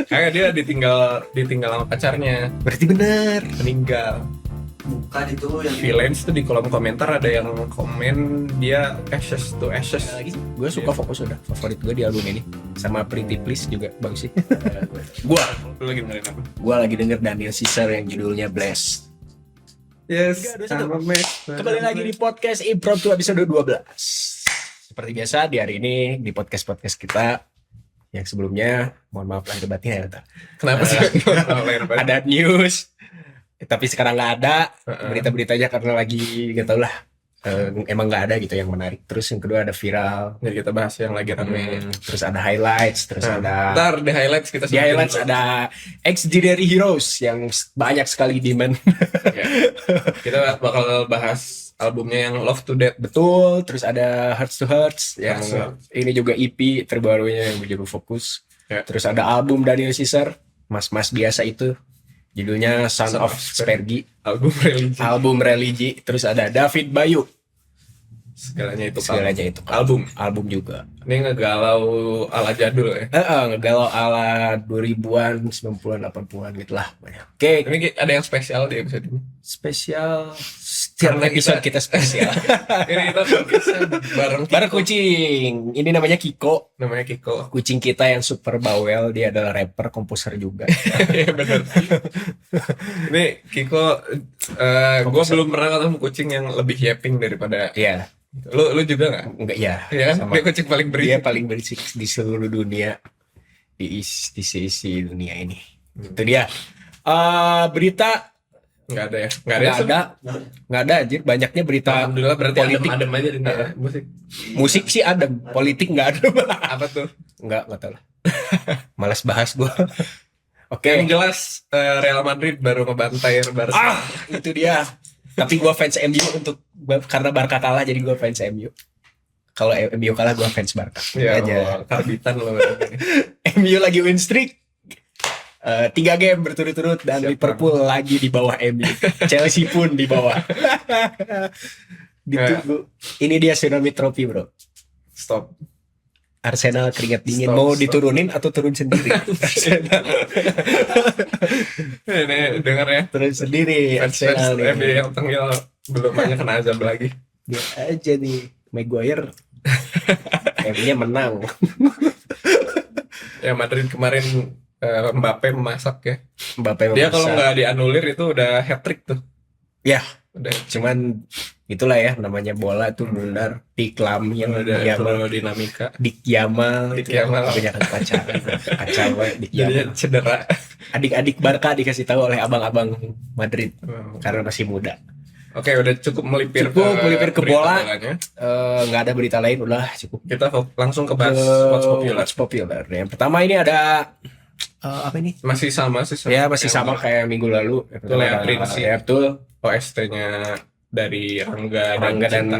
Kayak dia ditinggal sama pacarnya, Berarti benar. meninggal. Bukan itu yang Freelance tuh di kolom komentar ada yang komen dia ashes to ashes. Lagi gue suka Fokus udah favorit gue di album ini. Sama Pretty Please juga bagus sih. Gua Lu lagi dengerin apa? lagi denger Daniel Caesar yang judulnya Bless. Yes, 3, 2, 1. sama Max. Kembali lagi di podcast Impromptu episode 12. Seperti biasa di hari ini di podcast kita yang sebelumnya, mohon maaf lahir batin ya. Kenapa sih? Ada news, tapi sekarang nggak ada berita-beritanya karena lagi nggak tahu lah. Emang nggak ada gitu yang menarik. Terus yang kedua ada viral. Jadi kita bahas yang lagi rame. Terus ada highlights. Terus ada Ntar di highlights kita di highlights ada Legendary Heroes yang banyak sekali demand. Ya. Kita bakal bahas albumnya yang Love to Death. Betul. Terus ada Hearts to Hearts yang Hearts to Hearts. ini juga EP terbarunya yang berjudul Fokus. Ya. Terus ada album Daniel Caesar, Mas-mas biasa itu, judulnya Son of Spergi, album religi. Terus ada David Bayu, Segalanya itu album juga. Ini ngegalau ala jadul ya. Ngegalau ala 2000-an, 90-an, 80-an gitu lah. Oke, Ini ada yang spesial di episode ini. spesial. Setiap Karena episode kita spesial. Ini kita podcastnya bareng Bareng kucing. Ini namanya Kiko. namanya Kiko. Kucing kita yang super bawel. Dia adalah rapper, komposer juga. Iya benar. Ini Kiko, gue belum pernah ketemu kucing yang lebih yapping daripada. Iya. Lu juga nggak? Enggak ya. Iya kan? Sama. Dia kucing paling Dia berisik. paling berisik di seluruh dunia. Di sisi dunia ini. Itu dia. Berita Nggak ada ya? nggak ada anjir. Banyaknya berita Alhamdulillah berarti politik. adem aja di musik. Musik sih adem, politik nggak ada. Apa tuh? Nggak tahu lah. Malas bahas gua. Oke. Yang jelas Real Madrid baru ngebantai Barca. Itu dia. Tapi gua fans MU karena Barca kalah jadi gua fans MU. Kalau MU kalah gua fans Barca. Ya, Aja. karbitan loh. MU lagi win streak. 3 game berturut-turut dan Siap, Liverpool lagi di bawah MU. Chelsea pun di bawah. Ditunggu. Ini dia tsunami trofi, bro. Stop. Arsenal keringat dingin Stop, mau stop. diturunin atau turun sendiri? Ini denger ya. Turun sendiri Fans Arsenal MU nih. yang tengil belum banyak kena azab lagi. Dia aja nih Maguire. MU-nya menang. Ya Madrid kemarin Mbappe memasak ya. Mbappe Dia kalau memaksa. nggak dianulir itu udah hat trick tuh. Ya, Udah cuman itulah ya namanya bola tuh bundar. Tiklam yang udah Yamal, dinamika. Dik Yamal, Dik Yamal. kebanyakan pacaran. Kacau banget Dik Jadinya Yamal. cedera. Adik-adik Barca dikasih tahu oleh abang-abang Madrid Oh. karena masih muda. Oke, udah cukup melipir Ke bola. berita-beritanya. Nggak ada berita lain, udah cukup. Kita langsung ke bahas what's popular. What's popular. Yang pertama ini ada apa ini? Masih sama sih. Ya masih sama kayak minggu lalu. Yang pertama Lea ada- Prince. ya, betul. OST-nya dari Rangga Rangga dan Cinta.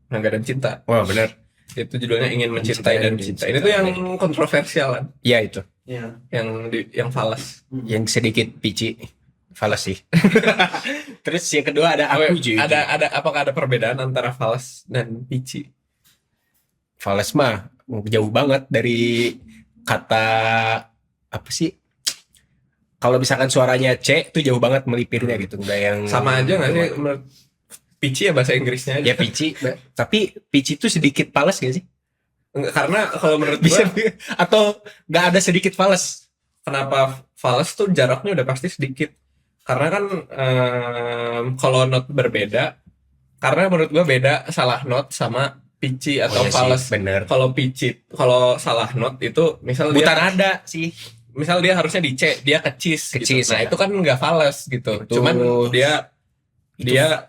Rangga dan Cinta. wah benar. Itu judulnya Ingin Mencintai dan Cinta. Ini tuh yang kontroversial kan, Ya itu. ya. yang falas. Yang sedikit pici. Falas sih. Terus yang kedua ada aku juga. Apakah ada perbedaan antara falas dan pici? Falas mah jauh banget dari kata apa sih? Kalau misalkan suaranya C itu jauh banget melipirnya gitu, enggak yang Sama aja nggak sih menurut pici ya bahasa Inggrisnya aja. Ya pici, tapi pici itu sedikit falas gak sih? Enggak, karena kalau menurut Bisa gua atau nggak ada sedikit falas? kenapa falas tuh jaraknya udah pasti sedikit. Karena kan kalau not berbeda, karena menurut gua beda salah not sama pici atau iya sih, falas. bener. Kalau pici, kalau salah not itu misal Buta dia nada sih. misal dia harusnya di C, dia ke cheese gitu. Cheese, Nah, ya. itu kan nggak falas gitu. Itu- Cuman dia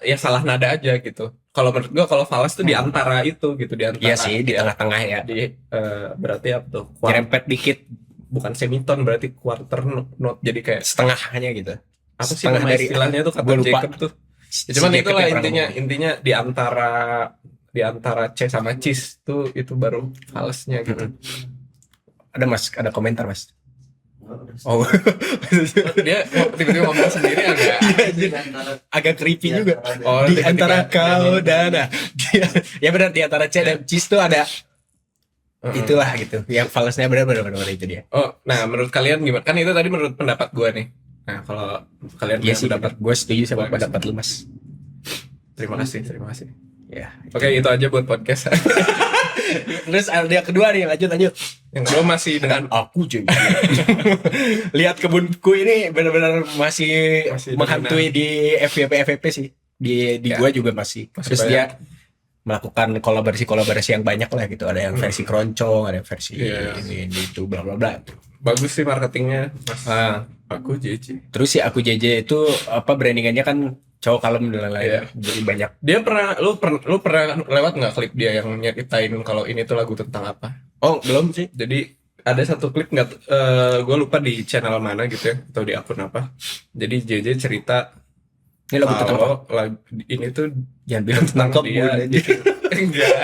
ya salah nada aja gitu. Kalau menurut gua kalau falas tuh di antara itu gitu, di antara. Iya sih, di ya, tengah-tengah ya. di berarti apa tuh? Nyerempet dikit, Bukan semiton, berarti quarter note, jadi kayak setengahnya gitu. apa sih setengah nama dari- istilahnya tuh kata gua lupa. Jacob tuh. Ya, cuman Si itulah Jacob yang intinya di antara C sama cheese tuh itu baru falasnya gitu. Ada mas, ada komentar mas. Oh, Oh, Dia tiba-tiba ngomong sendiri agak agak creepy juga. Oh, Di ketika- antara kau dan dia, ya benar di antara C dan cheese tuh ada itulah gitu. Yang falesnya benar-benar itu dia. Oh, nah menurut kalian gimana? Kan itu tadi menurut pendapat gue nih. Nah, kalau kalian Iya punya sih, pendapat, gue setuju sama Bagus. pendapat lu mas. terima kasih, terima kasih. Ya. Oke, itu aja buat podcast. Terus ada yang kedua nih, lanjut. Yang kedua masih dengan Aku jadi lihat kebunku ini benar-benar masih Masih menghantui di FVP sih. Di Ya. gua juga masih. Masih Terus banyak. dia melakukan kolaborasi yang banyak lah gitu. Ada yang versi keroncong, ada yang versi Iya. ini itu bla bla bla. bagus sih marketingnya, Mas. Ah, Aku JJ. terus si Aku JJ itu apa brandingannya kan cowok kalem dan lain-lain. Iya. Jadi banyak. Dia lu pernah lewat nggak klip dia yang nyeritain kalau ini tuh lagu tentang apa? Oh, belum sih. Jadi ada satu klip nggak, gue lupa di channel mana gitu ya, atau di akun apa. Jadi JJ cerita Ini lagu tentang apa? kalau ini tuh Jangan bilang tentang tentang dia dia. enggak.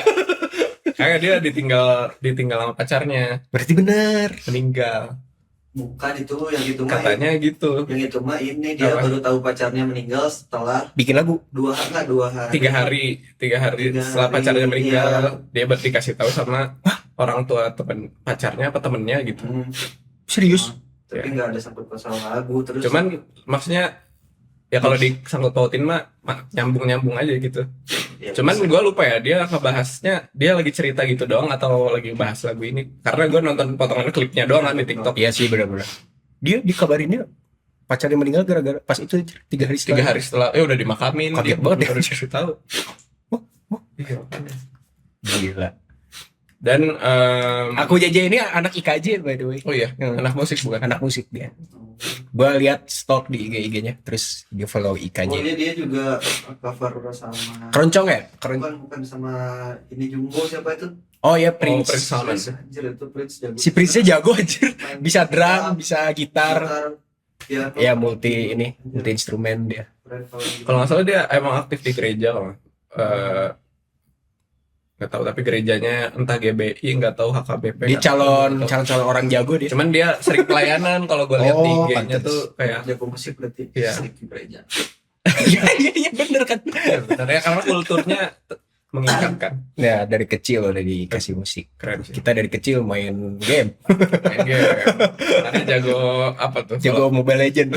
Kayak dia ditinggal sama pacarnya, Berarti benar. meninggal. Bukan itu yang itu mah. Katanya gitu. Yang itu mah ini dia Apa? baru tahu pacarnya meninggal setelah Bikin lagu. 2 hari. 3 hari setelah hari, pacarnya meninggal, iya. dia baru dikasih tahu sama orang tua temen pacarnya apa temennya gitu. Serius? Tapi nggak ada sangkut paut lagu terus. Cuman maksudnya ya kalau disangkut pautin mah nyambung aja gitu. Ya, Cuman gue lupa ya, dia ngebahasnya dia lagi cerita gitu doang atau lagi bahas lagu ini. Karena gue nonton potongan klipnya doang kan di TikTok. Iya sih benar-benar. Dia dikabarinnya pacarnya meninggal gara-gara pas itu 3 hari 3 hari setelah udah dimakamin, Kaget dia banget ya. baru dikasih tahu. Iya. Gila. Dan Aku JJ ini anak IKJ by the way. oh iya, anak musik bukan? Anak musik dia. Gua lihat stok di IG-nya, terus dia follow IKJ. Oh dia juga cover sama Keroncong ya? bukan sama ini Jumbo siapa itu? Oh ya Prince Prince. Salman. Anjir itu Prince jago. Si Prince-nya jago anjir. Bisa drum, bisa gitar. Piano. Ya multi instrumen dia. Keren kalau gitu. Kalau nggak salah dia emang aktif di gereja kalau nggak tahu, tapi gerejanya entah GBI, nggak tahu HKBP. Dia nggak tahu. calon orang jago dia. Cuman dia sering pelayanan kalau gue lihat di Oh, IG-nya pantes. tuh kayak jago musik berarti. Iya. Sering di gereja. Iya bener kan. ya, benar ya, karena kulturnya mengingatkan. Ya dari kecil udah dikasih musik. Keren sih. Kita dari kecil main game, Main game. Karena jago apa tuh? jago Mobile Legend.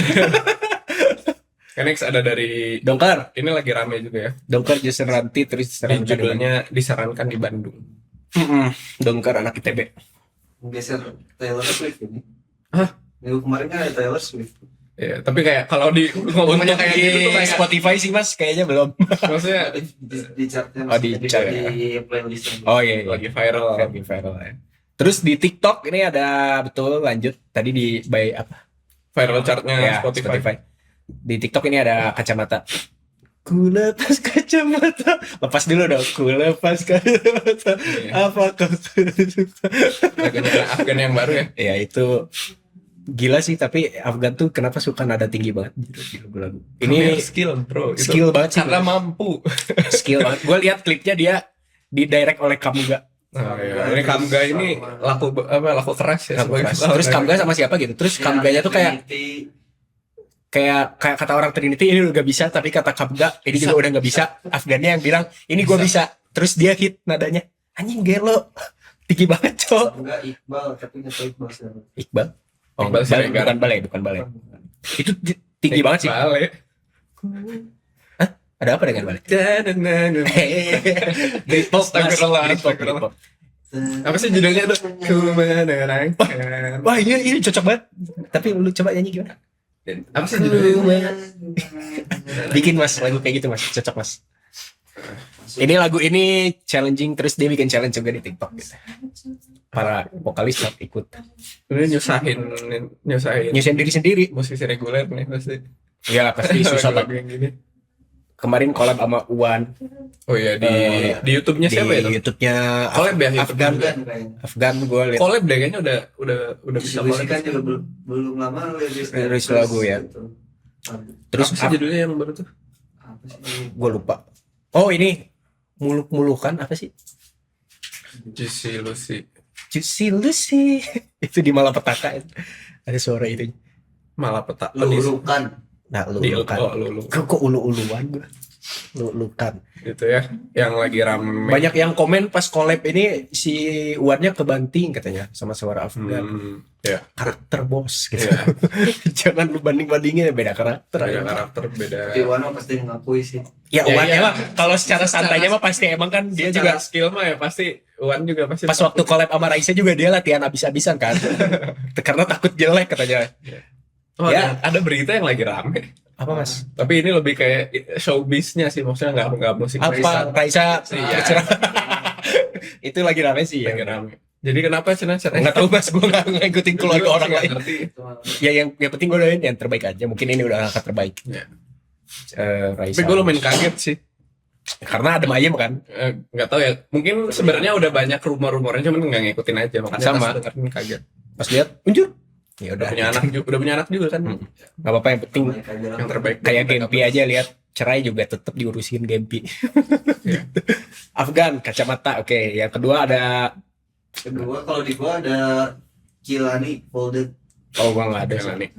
Kan next ada dari Dongkar, ini lagi rame juga ya. Dongkar Jason Ranti terus Di disarankan judulnya disarankan di Bandung. Dongkar anak ITB. Menggeser Taylor Swift ini. Hah? Minggu kemarin kan ada Taylor Swift. Ya, tapi kayak kalau di ngomongnya kayak gitu tuh kayak Spotify sih mas, kayaknya belum. maksudnya Di chartnya Oh, di maksudnya chart di ya. playlistnya. Oh iya, lagi viral. lagi viral ya. Terus di TikTok ini ada betul lanjut tadi di by apa? Viral chartnya Ya, Spotify. Di TikTok ini ada kacamata. Ku lepas kacamata. Lepas dulu dong. Ku lepas kacamata. Iya. Apa kau suka? Lagunya Afgan yang baru ya. Ya itu gila sih, tapi Afgan tuh kenapa suka nada tinggi banget di lagu-lagu. Ini Ini skill bro. Itu skill banget sih. karena mampu. Skill banget. Gue lihat klipnya dia di direct oleh Kamuga. Oh, iya. Ini Kamga ini laku keras ya. sebagai Terus Kamga sama siapa gitu. Terus Kamganya tuh kayak kata orang Trinity ini udah gak bisa, tapi kata Kamga ini juga udah gak bisa. Afgannya yang bilang ini gue bisa. Terus dia hit nadanya anjing gelo tinggi banget cok. Enggak Iqbal, tapi nggak tahu Iqbal siapa. Iqbal. Oh, Iqbal Siregar. bukan balai. Itu tinggi banget sih. Balik. Ada apa dengan balai? Britpop, Mas. Astagfirullah, Britpop, astagfirullah. Britpop. Apa sih judulnya tuh? Ku menerangkan. Wah ini cocok banget. Tapi lu coba nyanyi gimana? Apa sih judulnya? Bikin mas lagu kayak gitu mas, cocok mas. Ini lagu ini challenging, terus dia bikin challenge juga di TikTok gitu. Para vokalis tetap ikut. Ini nyusahin Nyusahin diri sendiri. musisi reguler nih pasti. Ya pasti susah Lagu banget. yang gini. Kemarin collab sama Uwan Oh iya di YouTube-nya siapa ya? di YouTube-nya Collab ya? Afgan. Bukan kayaknya. Afgan gue liat Collab deh kayaknya udah bisa Distribusi collab. kan juga belum lama Rilis lagu ya. Gitu. terus Apa sih judulnya yang baru tuh? Apa sih? gue lupa. Oh ini muluk-mulukan apa sih? Juicy Lucy. Juicy Lucy. Itu di Malapetaka itu. Ada suara itu. Malah peta. Lulukan. Nah Di ulu-ulukan. Lulu. Kok ulu-uluan gue? Lukan. gitu ya, yang lagi rame. Banyak yang komen pas collab ini si Uannya kebanting katanya sama suara Afgan. Ya, Karakter bos gitu. Iya. Jangan lu banding-bandingin, beda karakter. beda karakter, beda. Tapi Wano pasti mengakui sih. Ya Ya, Uannya iya. mah kalau secara santainya mah pasti emang kan dia Secara juga skill mah ya pasti Wan juga pasti pas waktu collab sama Raisa juga dia latihan abis-abisan kan. Karena takut jelek katanya. Oh, Ya. ada berita yang lagi rame. Apa Mas? Tapi ini lebih kayak showbiznya sih, maksudnya nggak musik. Apa Raisa Iya. itu lagi rame sih ya. Lagi rame. Jadi kenapa Cina? Nggak tahu Mas, gue nggak ngikutin keluarga orang lain. Ngerti. Itu mah. Ya yang penting gue doain yang terbaik aja. Mungkin ini udah angkat terbaik. Ya. Raisa. Tapi gue lumayan kaget sih. Karena ada Mayem kan. Nggak tahu ya. Mungkin sebenarnya udah banyak rumor-rumornya, cuman nggak ngikutin aja. Makanya Sama. pas dengerin kaget. Pas lihat, unjur. Ya Udah udah. punya anak juga kan. Nggak apa-apa yang penting Banyak aja lah. Yang terbaik. kayak Gempi aja lihat cerai juga tetap diurusin Gempi. Iya. Afgan kacamata. Oke, yang kedua ada Kedua kalau di gua ada Kilani folded. oh gua nggak ada sih. Yang nih.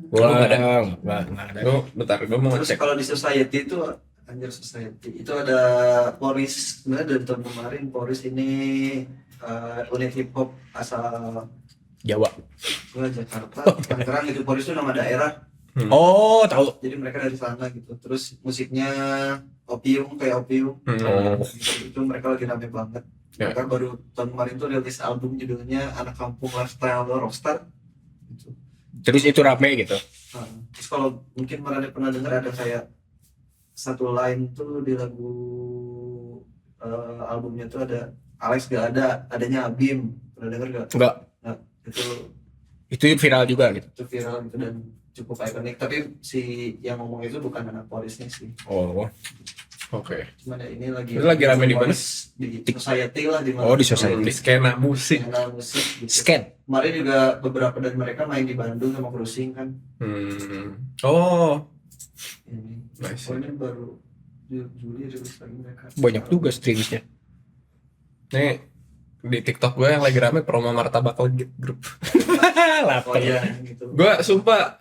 Gua Lu nggak ada? nggak ada. Gue bentar, gue mau Terus ngecek. kalau di Society itu Anjir Society itu ada Poris, sebenarnya dari tahun kemarin Poris ini unit hip hop asal Jawa. gua Jakarta, Tangerang gitu. Poris itu nama daerah, Oh, tahu. jadi mereka dari sana gitu. Terus musiknya Opium kayak Opium. Oh. Gitu. Itu mereka lagi rame banget. Ya. Mereka baru tahun kemarin tuh rilis album judulnya Anak Kampung Lifestyle Rockstar. Gitu. Terus itu rame gitu. Nah, terus kalau mungkin pernah dengar ada kayak satu line tuh di lagu albumnya tuh ada Alex gak ada, adanya Abim. Pernah denger gak? Enggak. Nah, Itu viral juga gitu. itu viral gitu dan cukup ikonik. Tapi si yang ngomong itu bukan anak Porisnya sih. Oh. Oke. Cuman ya ini lagi Itu lagi rame di mana? Di Society lah di mana. Oh, di Society. Di skena musik. Skena musik gitu. Scan. Kemarin juga beberapa dari mereka main di Bandung sama Cruising kan. Oh, Ini. nice. Oh, ini baru Juli rilis lagi mereka. Banyak juga streamsnya. Nih di TikTok gue yang lagi rame promo martabak legit grup. Oh iya gitu. Gue sumpah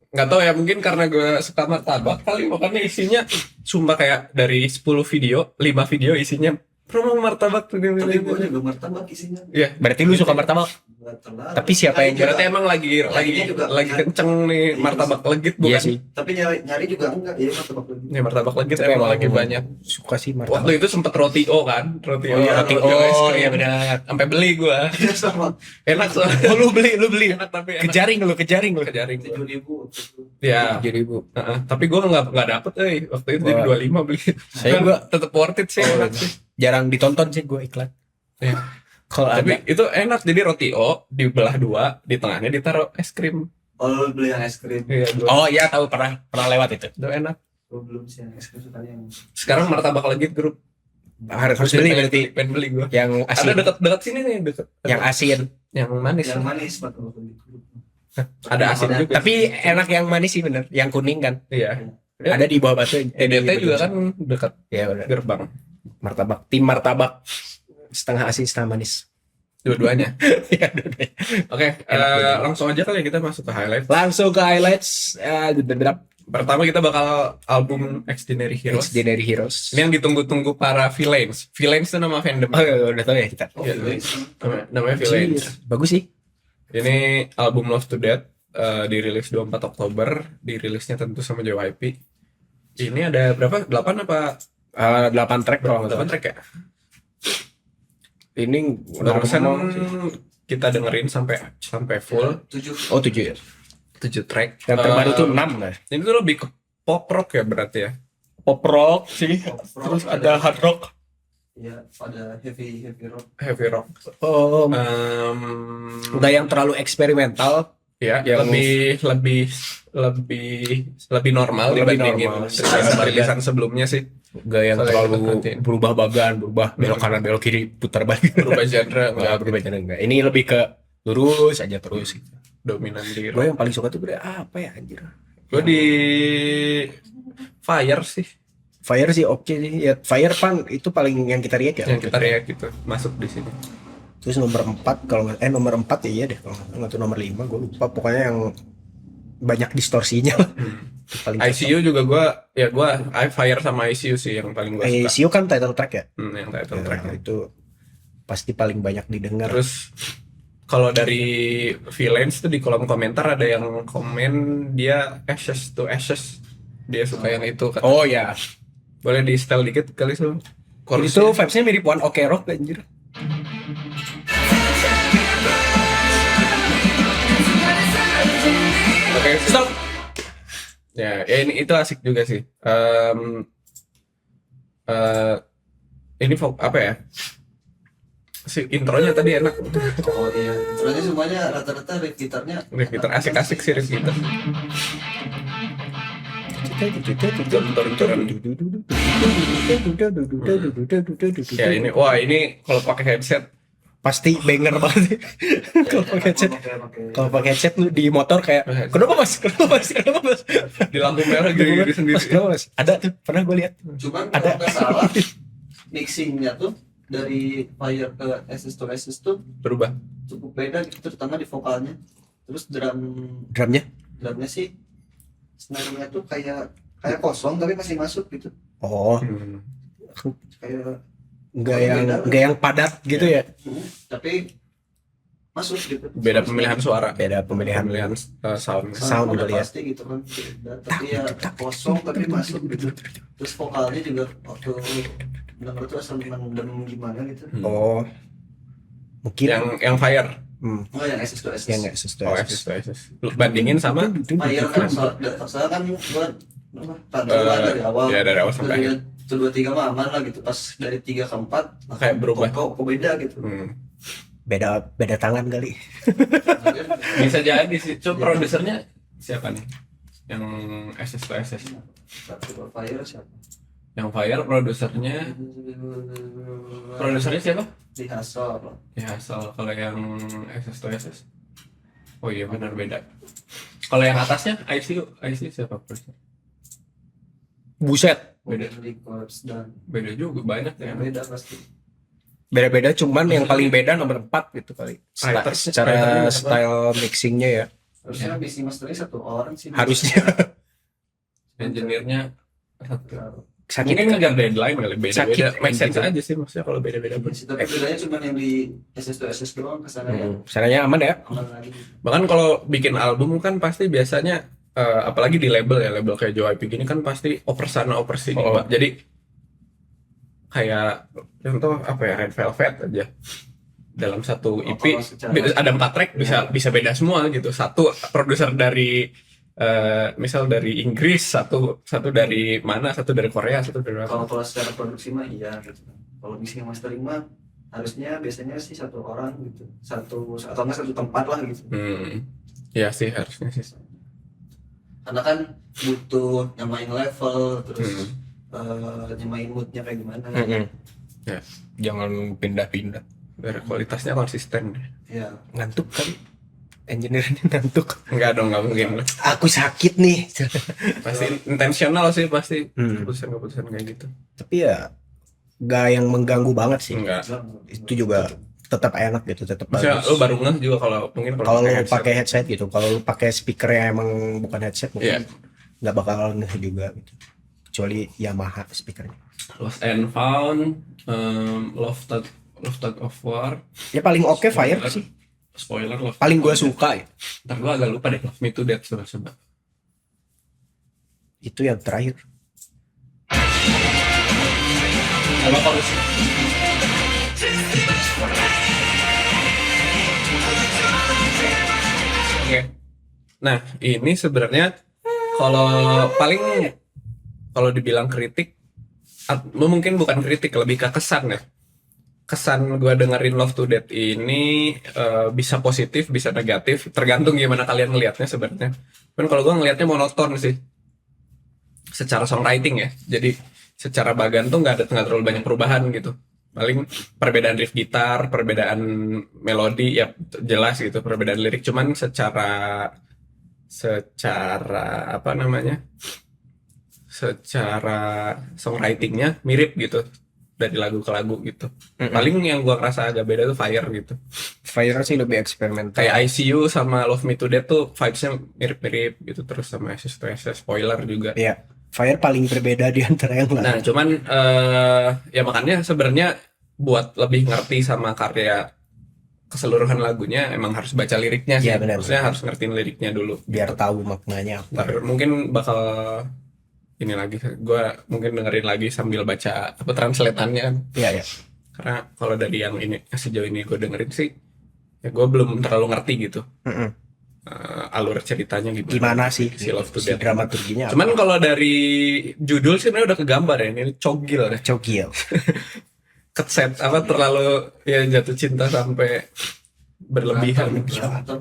nggak tahu ya, mungkin karena gue suka martabak kali, makanya isinya sumpah kayak dari 10 video 5 video isinya promo martabak. Tapi gue juga martabak isinya. Iya. Berarti lu suka martabak? Nggak terlalu. Tapi siapa yang Berarti emang lagi Laginya juga- kenceng nih martabak legit, bukan? Iya sih. Tapi nyari juga enggak ya martabak lagi. Nih martabak legit Tapi emang emang lagi banyak. Suka sih martabak. Waktu itu sempet roti O kan, roti O, iya, roti Oh, O es krim. iya benar. Sampai beli gue, Iya sama enak soalnya. Oh, lu beli. Enak tapi enak. Kejaring lu. Kejaring. 7.000. Ya. 7.000. Tapi gue nggak dapet, waktu itu jadi Wah. 25 beli. Saya Kan gua tetep worth it sih, Oh, enak sih. jarang ditonton sih gue iklan. Iya. Kalau Tapi ada itu enak, jadi roti O dibelah dua, di tengahnya ditaruh es krim. Oh lu beli yang es krim. Iya, Oh iya tahu pernah lewat itu. itu enak. Gue belum sih yang es krim sukanya yang Sekarang martabak legit grup. Harus beli berarti Pengen beli gue. yang Ada asin. dekat sini nih, dekat. Yang asin. Yang manis. yang manis martabak gitu. Ada asin juga. Tapi enak yang manis sih bener. Yang kuning kan. Iya. Ya. Ada di bawah batu. EDT juga kan dekat Ya udah. gerbang. Martabak. Tim martabak. Setengah asin setengah manis. Dua-duanya. Ya, dua-duanya. Oke, Enak banget. langsung aja kali ya kita masuk ke highlight. Langsung ke highlights. Pertama kita bakal album Extraordinary Heroes. Extraordinary Heroes. Ini yang ditunggu-tunggu para villains. Villains itu nama fandom. Oh, udah tahu ya kita. Oh, Iya, iya. namanya villains. Bagus sih. Ini album Love to Death, dirilis 24 Oktober, dirilisnya tentu sama JYP. Ini ada berapa? 8 apa? 8 track kalau nggak 8 salah. track ya? Ini Barusan normal sih. kita dengerin sampai full 7. Oh 7 ya. 7 track. Yang terbaru tuh 6 lah. Ini tuh lebih ke pop rock ya berarti ya. Pop rock sih. Terus ada hard rock. Iya, ada heavy rock. Heavy rock. Oh, udah yang terlalu eksperimental. Ya, Yang lebih normal Lebih dibandingin normal. rilisan sebelumnya sih. Gak yang Soalnya terlalu kita nanti. berubah bagan, berubah belok kanan belok kiri putar balik. Berubah genre, Nggak berubah genre enggak. Ini lebih ke lurus aja terus. dominan di Gue rock. yang paling suka tuh apa ya anjir. Gue di Fire sih Fire sih oke sih. Ya Fire Punk itu paling yang kita react ya. yang kita react gitu, masuk di sini. Terus nomor 4 kalau nggak nomor 4 ya iya deh kalau nggak tuh nomor 5 gue lupa pokoknya yang banyak distorsinya. Paling cocok. ICU juga gue I Fire sama ICU sih yang paling gue suka. ICU kan title track ya. Yang title track. Itu pasti paling banyak didengar. Terus kalau dari Villains tuh di kolom komentar ada yang komen dia Ashes to Ashes, dia suka yang itu kan. Oh ya, Boleh di setel dikit kali so. itu vibes-nya mirip One Ok Rock anjir. Oke, stop. Ya ini itu asik juga sih. Ini apa ya? Si intronya tadi enak. Oh iya, soalnya semuanya rata-rata riff gitarnya Asik-asik sih riff gitar. Ya ini kalau pakai headset Pasti banger banget. Kalau pakai headset, kalau pakai headset lu di motor kayak kenapa mas di lampu merah gini sendiri. Mas, kenapa mas? Ada tuh, pernah gue lihat. Cuman kalau nggak salah mixingnya tuh dari Fire ke SS to SS tuh Berubah. cukup beda gitu, terutama di vokalnya. Terus drumnya sih snare-nya tuh kayak kosong tapi masih masuk gitu, Oh, kayak nggak yang padat gitu ya. tapi masuk gitu. Beda pemilihan suara. Beda pemilihan Sound. sound udah kali ya. pasti gitu kan beda, tapi ya kosong tapi masuk gitu. Terus vokalnya juga waktu denger tuh asal mendem gimana gitu. Oh, mungkin Yang Fire. Oh yang SS to SS. yang nggak sesuai. Oh, SS. Lu bandingin sama Fire kan soalnya kan gua dari awal. Ya dari awal sampai akhir. 2-3 mah aman lah gitu, pas dari 3 ke 4 Kayak berubah. kok beda gitu. Beda tangan kali. Bisa jadi sih. Coba produsernya siapa nih? Yang SS to SS. Satu Fire siapa? Yang Fire produsernya siapa? Di Hassel. Ya asal kalau yang SS to SS. Oh iya benar beda. Kalau yang atasnya ICU siapa produser? Buset, Beda. Records dan Beda juga banyak ya. beda pasti. beda-beda cuman yang paling beda nomor 4 gitu kali. Writernya Secara apa? style mixingnya ya. Harusnya mixing masternya satu orang sih. Harusnya. Engineer-nya Sakit. mungkin ngejar deadline kali beda-beda. Sakit. Make sense aja sih maksudnya kalau beda-beda. Tapi bedanya cuma yang di SS to SS doang, kesana ya Caranya aman ya. aman lagi. Bahkan kalau bikin album kan pasti biasanya apalagi di label kayak Joe Iping gini kan pasti oper sana oper sini Pak. Jadi kayak contoh apa ya, Red Velvet aja dalam satu EP ada 4 track bisa beda semua gitu. Satu produser dari misal dari Inggris, satu dari mana, satu dari Korea, satu dari mana. Kalau secara produksi mah iya gitu. Kalau mixing mastering mah harusnya biasanya sih satu orang gitu, atau nggak satu tempat lah gitu. Ya sih harusnya sih. Karena kan butuh nyamain level, terus nyamain moodnya kayak gimana. Ya. Jangan pindah-pindah. Biar kualitasnya konsisten. Ya. Ngantuk kali. Engineer-nya ngantuk. Enggak dong, nggak mungkin. Aku sakit nih. Pasti intensional sih pasti keputusan kayak gitu. Tapi ya gak yang mengganggu banget sih. Enggak. Itu juga tetap enak gitu, tetap Maksudnya bagus. lu baru ngeh juga kalau Kalau lu pakai headset gitu, kalau lu pakai speaker yang emang bukan headset mungkin nggak bakal ngeh juga gitu. Kecuali Yamaha speakernya. Lost and Found, Love Tug of War. Ya paling oke Fire sih. Spoiler Love. Paling gua suka ya. Ntar gua agak lupa deh. Love Me to Death coba. Itu yang terakhir. Apa chorus? Oke. Nah, ini sebenarnya kalau dibilang kritik, mungkin bukan kritik, lebih ke kesan ya. Kesan gue dengerin Love to Death ini bisa positif, bisa negatif, tergantung gimana kalian ngelihatnya sebenarnya. Cuman kalau gue ngelihatnya monoton sih, secara songwriting ya. Jadi secara bagan tuh nggak terlalu banyak perubahan gitu. Paling perbedaan riff gitar, perbedaan melodi ya jelas gitu, perbedaan lirik. Cuman secara apa namanya? Secara songwritingnya mirip gitu. dari lagu ke lagu gitu. Paling yang gua ngerasa agak beda tuh Fire gitu. Fire sih lebih eksperimental. Kayak ICU sama Love Me to Death tuh vibes-nya mirip-mirip gitu, terus sama SS to SS spoiler juga. Iya, Fire paling berbeda di antara yang lain. Nah, cuman ya makanya sebenarnya buat lebih ngerti sama karya keseluruhan lagunya emang harus baca liriknya sih. Iya, benar, Maksudnya benar. harus ngertiin liriknya dulu. Biar tahu maknanya apa. Ntar mungkin bakal ini lagi, gue mungkin dengerin lagi sambil baca apa translatannya. Iya, iya. Karena kalau dari yang ini sejauh ini gue dengerin sih, ya gue belum terlalu ngerti gitu Mm-mm. alur ceritanya Gimana sih si Love to si Death. dramaturginya apa? Cuman kalau dari judul sih sebenarnya udah kegambar ya, ini cogil ya, Cogil. keset apa terlalu ya jatuh cinta sampai berlebihan.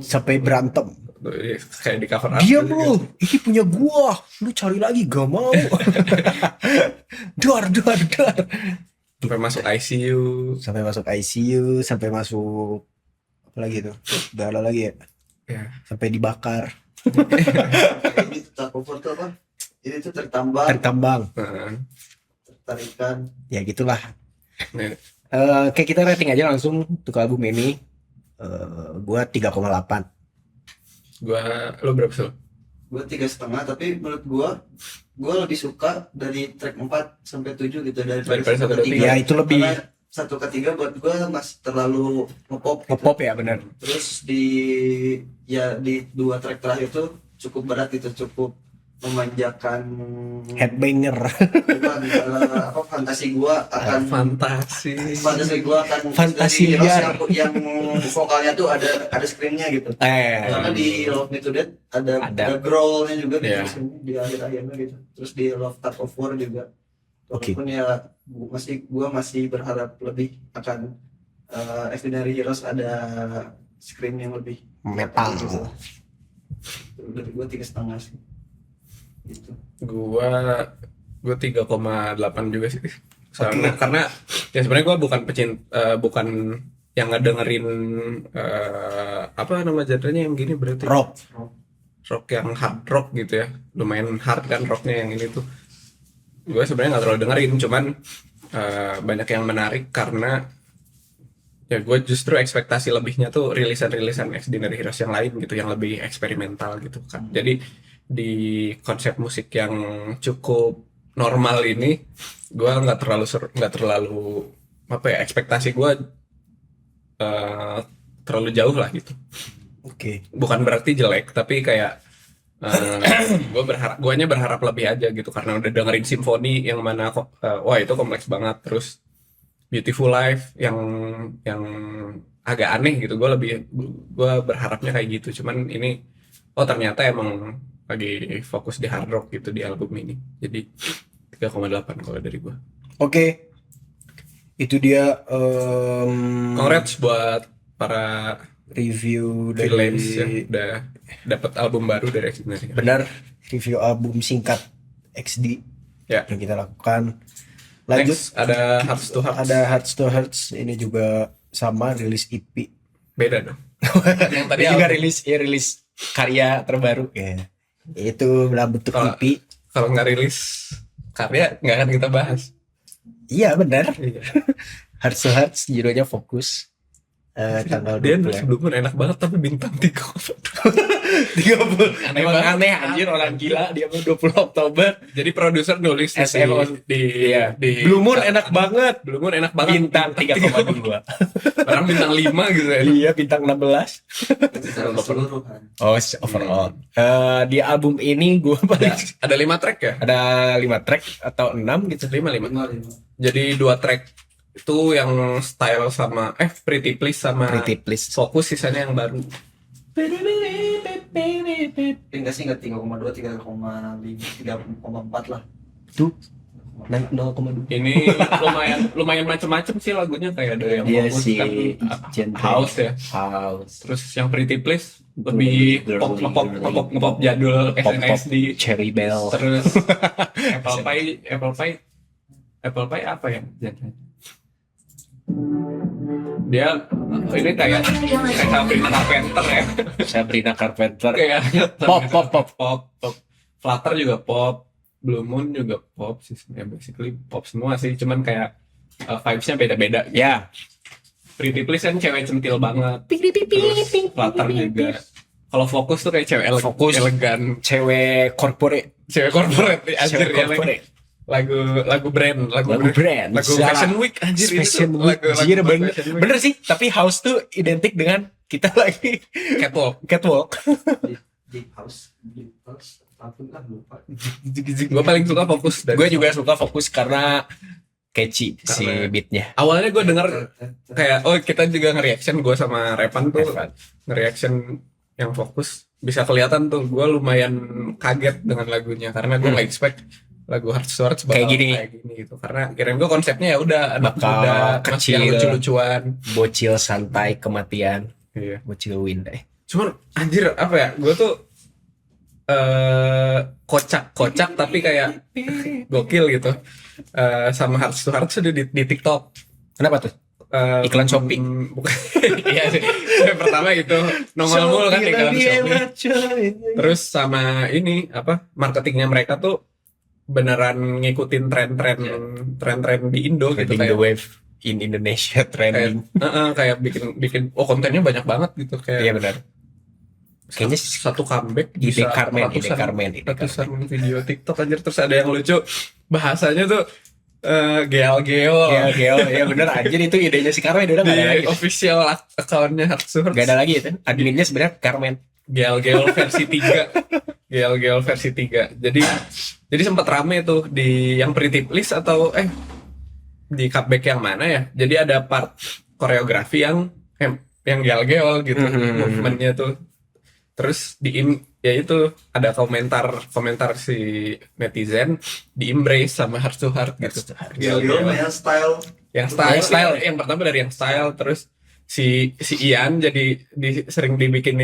Sampai berantem. Kayak di cover art Diam gitu. lu, ini punya gua. Lu cari lagi gak mau. Dar. Sampai masuk ICU. Sampai masuk ICU, sampai masuk apa lagi tuh? Gak ada lagi ya. Ya. Sampai dibakar, Ini tuh cover tuh apa? Ini tuh tertambah, tertambang. Nah, tertarikan. Ya gitulah. nah, Kayak kita rating aja langsung untuk album ini. Gua 3,8. lu berapa sih? Gue 3,5, tapi menurut gue lebih suka dari track 4 sampai 7 gitu Daripada satu satu ke ke tiga. Ya itu lebih Karena 1 ke 3 buat gue masih terlalu ngepop gitu. nge-pop ya, benar. Terus di 2 track terakhir tuh cukup berat gitu, cukup memanjakan Headbanger. bukan, apa fantasi gue akan Fantasi. Fantasi dari Heroes liar. yang vokalnya tuh ada screamnya gitu. Karena di Love Me to Death ada growl-nya juga Iya. di akhir-akhirnya gitu. Terus di Love Tug of War juga. Oke. Walaupun ya gua masih berharap lebih akan Extraordinary Heroes ada scream yang lebih Metal. gitu. Dari gua 3,5 sih. Gitu. Gua 3,8 juga sih. Soalnya karena ya sebenarnya gua bukan bukan yang ngedengerin apa nama genrenya yang gini berarti Rock. yang hard rock gitu ya, lumayan hard kan rocknya yang ini tuh. Gue sebenarnya nggak terlalu dengerin, cuman banyak yang menarik karena ya gue justru ekspektasi lebihnya tuh rilisan Extraordinary Heroes yang lain gitu, yang lebih eksperimental gitu kan. Jadi di konsep musik yang cukup normal ini, gue nggak terlalu apa ya, ekspektasi gue terlalu jauh lah gitu. Oke. Bukan berarti jelek, tapi kayak guanya berharap lebih aja gitu, karena udah dengerin Simfoni yang mana wah itu kompleks banget, terus Beautiful Life yang agak aneh gitu. Gue berharapnya kayak gitu, cuman ini ternyata emang lagi fokus di hard rock gitu di album ini. Jadi 3,8 kalau dari gue. Oke. Itu dia Congrats buat para review freelance ya, dari udah dapat album baru dari Extraordinary Heroes. benar, review album singkat XD Ya. yang kita lakukan. Lanjut, Next ada Hearts to Hearts. ada Hearts to Hearts, ini juga sama rilis EP. Beda dong. Yang tadi Dia juga album. rilis karya terbaru ya. Itu dalam bentuk Kalau- EP. Kalau nggak rilis karya nggak akan kita bahas. Iya benar. Iya. Hearts to Hearts judulnya Fokus. Tanggal Dia 20 nulis sebelumnya enak banget tapi bintang 3. 30. Aneh Emang banget. aneh anjir, orang gila. Dia mau 20 Oktober. Jadi produser nulis SMO. di Iya. di Blue Moon enak banget. Blue Moon enak banget. Bintang 3,2. Barang bintang 5 gitu ya. Iya, bintang 16. Secara keseluruhan. Oh, overall. Di album ini gue paling Ada 5 track ya? ada 5 track atau 6 gitu. 5. 5. Jadi 2 track itu yang style sama Pretty Please sama Pretty Please. Fokus, sisanya yang baru. Enggak sih, enggak 3,2, 3,4 lah. Tuh naik 0,2. Ini lumayan macem-macem sih lagunya, kayak ada yang Iya fokus sih, kan genre. house ya. House, Terus yang Pretty Please lebih Girly, ngepop jadul Pop-pop. SNSD. Cherry Bell. Terus Apple Pie apa ya genrenya? Dia ini kayak Sabrina Carpenter ya. Sabrina Carpenter. Kayak Pop. Flutter juga pop, Blue Moon juga pop sih, ya basically pop semua sih, cuman kayak vibes-nya beda-beda. Ya. Pretty Please kan cewek centil banget. Terus Flutter juga. Kalau Focus tuh kayak cewek Focus. elegan, Cewek corporate. cewek corporate anjir Cewek ya. corporate. Lagu brand, Lagu brand. lagu Salah. Fashion Week anjir itu Fashion tuh Week. Anjir, lagu bener, Fashion Week. bener sih. Tapi house tuh identik dengan kita lagi Catwalk. Deep house, apapun lah lupa. Gue paling suka Focus dari Gue juga suka Fokus karena catchy si Karena- beatnya. awalnya gue denger kayak kita juga nge-reaction, gue sama Repan tuh Repan. nge-reaction yang Fokus, bisa kelihatan tuh gue lumayan kaget dengan lagunya karena gue nggak expect lagu Heart to Heart bakal Kayak gini. gitu, karena kirain gue konsepnya ya udah anak Bakal muda masih yang kecil. lucu-lucuan. Bocil santai kematian. Iya. Bocil Winda. Cuman anjir apa ya, gue tuh kocak tapi kayak gokil gitu. Sama Heart to Heart sudah di TikTok. Kenapa tuh? Iklan Shopee? Bukan. Iya sih. Yang pertama itu nongol mulu kan iklan Shopee. Terus sama ini apa, marketingnya mereka tuh beneran ngikutin tren-tren di Indo gitu, Riding the wave in Indonesia trending. kayak bikin kontennya banyak banget gitu, kayak Iya benar. Kayaknya satu comeback Ide bisa Carmen, Ide Carmen. ratusan video TikTok anjir. Terus ada yang lucu, bahasanya tuh geo Ya bener anjir, itu idenya si Carmen udah di gak ada lagi. official account-nya Heart to Heart. Gak ada lagi itu. Adminnya sebenarnya Carmen. Gel versi 3. Gel versi 3. Jadi sempat rame tuh di yang Pretty Please atau di comeback yang mana ya. Jadi ada part koreografi yang gel gitu, movementnya tuh. Terus ya itu ada komentar si netizen di embrace sama Heart to Heart gitu. Gel-gel yang style. Yang style yang pertama dari yang style, terus si Ian jadi sering bikin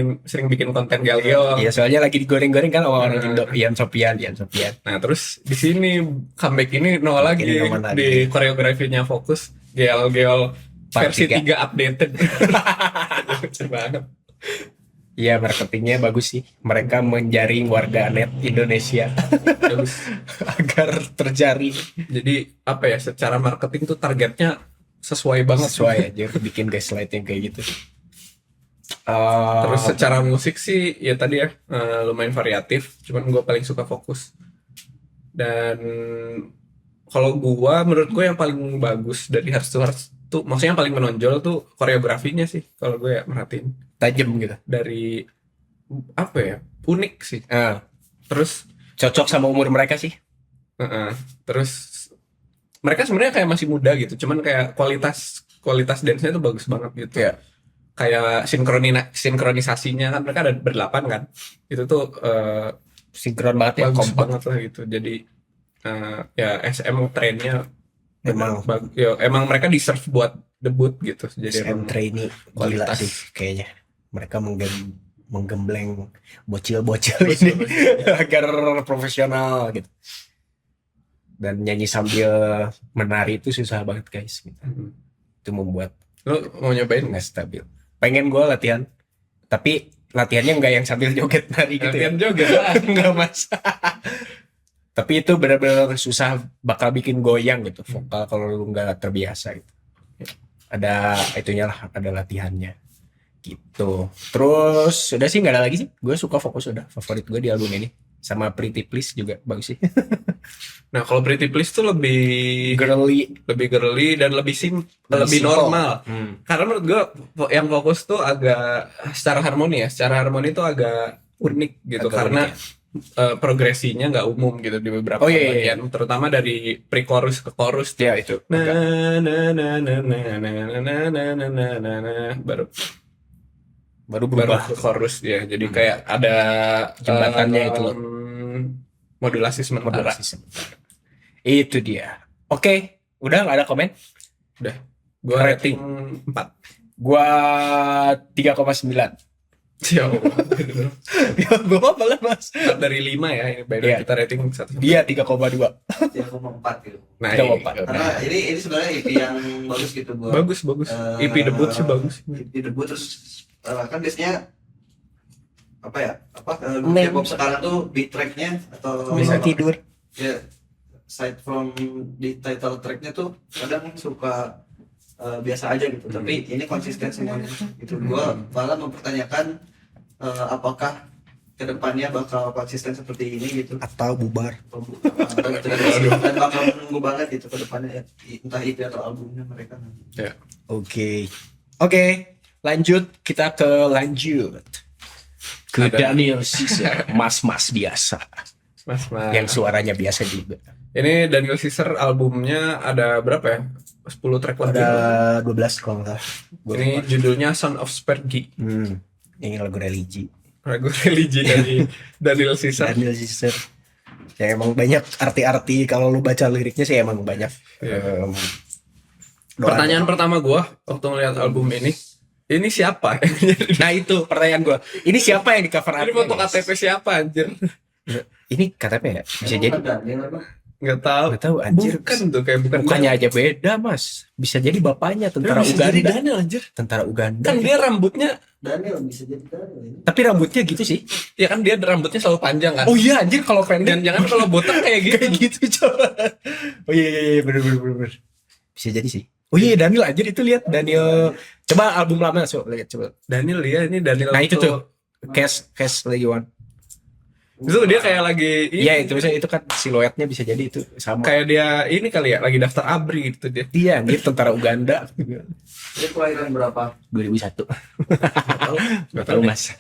konten gel-gel. Iya soalnya lagi digoreng-goreng kan orang Indo. Ian Sopian. Nah, terus di sini comeback ini nol lagi Ini nol lagi. di koreografinya Fokus gel Part versi 3. 3 updated. Lucu banget. Iya marketingnya bagus sih. Mereka menjaring warga net Indonesia Bagus. agar terjaring. Jadi apa ya, secara marketing tuh targetnya sesuai banget. Sesuai aja bikin gaslighting kayak gitu. Terus secara musik sih ya tadi ya lumayan variatif, cuman gue paling suka Fokus. Dan kalau menurut gue yang paling bagus dari Heart to Heart tuh, maksudnya yang paling menonjol tuh koreografinya sih, kalau gue ya merhatiin. tajam gitu. Dari apa ya, unik sih. Terus Cocok sama umur mereka sih. terus mereka sebenarnya kayak masih muda gitu, cuman kayak kualitas dance-nya tuh bagus banget gitu. Iya. Kayak sinkronisasinya kan mereka ada berdelapan kan, itu tuh Sinkron banget ya, bagus kompak. banget lah gitu. Jadi ya SM trennya Emang emang mereka deserve buat debut gitu. Jadi SM emang trainee gila kualitas. sih kayaknya. Mereka menggembleng bocil-bocil Bocil-bocil. ini agar profesional gitu. Dan nyanyi sambil menari itu susah banget guys. Gitu. Itu membuat Lu mau nyobain nggak stabil. Pengen gue latihan, tapi latihannya nggak yang sambil joget nari gitu ya. latihan joget lah. Nggak mas. Tapi itu benar-benar susah, bakal bikin goyang gitu vokal kalau lu nggak terbiasa gitu. Ada itunya lah, ada latihannya gitu. Terus udah sih nggak ada lagi sih. Gue suka Fokus, udah favorit gue di album ini. Sama Pretty Please juga bagus sih. Nah, kalau Pretty Please tuh lebih girly dan lebih lebih simple. normal. Karena menurut gue yang Fokus tuh agak secara harmoni tuh agak unik gitu, Agak karena unik progresinya nggak umum gitu di beberapa Oh, iya, bagian, terutama dari pre-chorus ke chorus. Ya itu. Baru Baru berubah. ke chorus ya. Jadi kayak ada Jembatannya itu loh. modulasi sementara. Modulasi sebentar. Itu dia. Oke, udah nggak ada komen. Gue rating 4. Gua 3,9. Ya, Ya gak apa-apa lah mas. 4 dari 5 ya. Ini beda Iya. kita rating 1. Dia 3,2. 3,4 gitu. Nah, 3,4. Karena ini sebenarnya EP yang bagus gitu buat bagus. EP debut sih bagus. EP debut. Terus kan biasanya apa ya, Neng. K-pop sekarang tuh beat tracknya atau Bisa tidur. ya side from di title tracknya tuh kadang suka biasa aja gitu, tapi ini konsisten semuanya gitu. Gua malah mempertanyakan apakah kedepannya bakal konsisten seperti ini gitu, Atau bubar. dan bakal menunggu banget gitu kedepannya, entah EP atau albumnya mereka nanti. Ya. Oke, lanjut kita lanjut ke Ada. Daniel Caesar, mas-mas biasa, Mas. yang suaranya biasa juga. Ini Daniel Caesar albumnya ada berapa ya? 10 track lebih. Ada 12 kalau nggak salah. Ini judulnya Son of Spergi. Ini lagu religi. Lagu religi dari Daniel Caesar. Daniel Caesar. Ya emang banyak arti-arti, kalau lu baca liriknya sih emang banyak. Iya. Doa- Pertanyaan pertama gua waktu ngeliat album ini siapa? Nah itu pertanyaan gua. Ini siapa yang di cover Ini artnya? foto guys? KTP siapa anjir? Ini KTP ya? Bisa jadi. Daniel apa? Nggak tahu. Nggak tahu anjir. Bukan tuh, kayak bukan Mukanya aja beda mas. Bisa jadi bapaknya tentara Bisa jadi Uganda. Daniel anjir. Tentara Uganda. Kan dia rambutnya, Daniel bisa jadi Daniel ini. Tapi rambutnya gitu sih. ya kan dia rambutnya selalu panjang kan. Oh iya anjir kalau pendek. Dan jangan kalau botak kayak gitu. Kayak gitu coba. Oh iya bener. Bisa jadi sih. Oh iya Daniel anjir itu lihat Daniel. Coba album lama lihat coba. Daniel ya, ini Daniel. Nah itu tuh. Cash lagi one. Itu dia kayak lagi Iya itu misalnya itu kan siluetnya bisa jadi itu sama. kayak dia ini kali ya lagi daftar ABRI gitu dia. Iya anjir tentara Uganda. Ini kelahiran berapa? 2001. Nggak Gak tahu mas.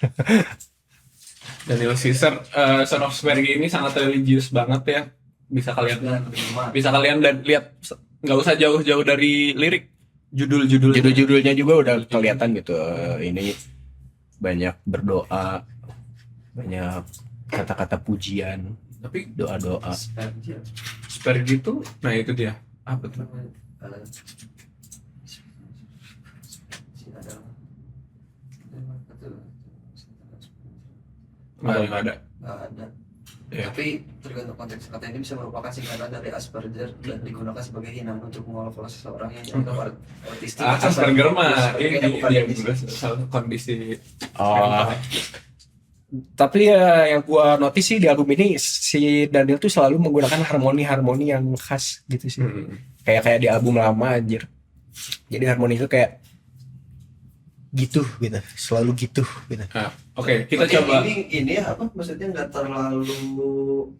Daniel Caesar, Son of Spergi ini sangat religius banget ya. Bisa kalian dan lihat, nggak usah jauh-jauh dari lirik, judul-judul. Judul-judulnya juga udah kelihatan gitu. Ini banyak berdoa, banyak kata-kata pujian, Tapi doa-doa. Spergi itu, nah itu dia. Apa tuh? Nggak ada. Nggak ada. Ya. Tapi tergantung konteks, kata ini bisa merupakan singkatan dari Asperger dan digunakan sebagai hinaan untuk mengelola seseorang yang dianggap autistik. Asperger mah Kayaknya bukan ini ini. kondisi. Oh. Tapi ya yang gua notice sih di album ini si Daniel tuh selalu menggunakan harmoni-harmoni yang khas gitu sih. Kayak di album lama anjir. Jadi harmoni itu kayak gitu, selalu gitu. Ah, Oke, kita Oke, coba. ini apa? Maksudnya nggak terlalu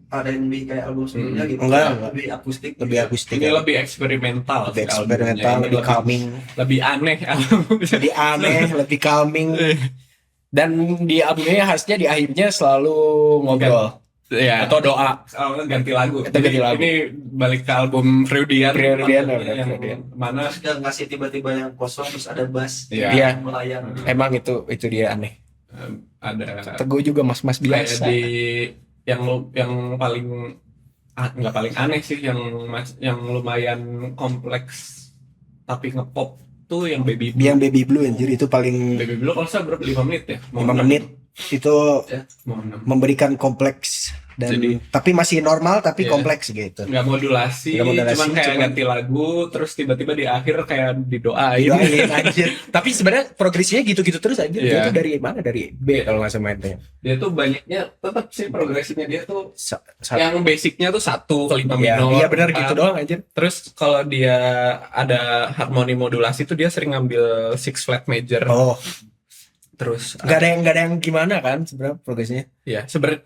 R&B kayak album sebelumnya gitu. Enggak. Lebih akustik. Lebih akustik. Ini lebih eksperimental, lebih sih albumnya. eksperimental, Ini lebih calming, lebih aneh. lebih aneh, lebih calming. Dan di albumnya khasnya di akhirnya selalu ngobrol Ya. atau doa. Kalau nggak ganti lagu. Atau ganti lagu. Ini balik ke album Freudian. Freudian, yang Freudian. mana Terus dia ngasih tiba-tiba yang kosong terus ada bass Iya. Iya. melayang. Emang itu dia aneh. ada Teguh juga mas-mas kayak biasa. di yang paling nggak paling aneh sih, yang lumayan kompleks tapi ngepop tuh yang Baby Blue. Yang Baby Blue anjir itu paling Baby Blue kalau saya berapa 5 menit ya? 5 menit itu Mau 6. memberikan kompleks dan Jadi- tapi masih normal tapi Iya. kompleks gitu. Nggak modulasi, Nggak modulasi, cuman kayak cuman- ganti lagu, terus tiba-tiba di akhir kayak didoain. Doain anjir. Tapi sebenarnya progresinya gitu-gitu terus anjir. Dia Iya. tuh dari mana? Dari B kalau nggak salah mainnya. Dia tuh banyaknya, tetap sih progresinya dia tuh Sa- yang basicnya tuh 1 ke 5 Iya, minor. iya benar 4. gitu doang anjir. Terus kalau dia ada harmoni modulasi tuh dia sering ngambil 6 flat major. Oh, Terus nggak ada yang gimana kan sebenarnya progresinya. ya sebenarnya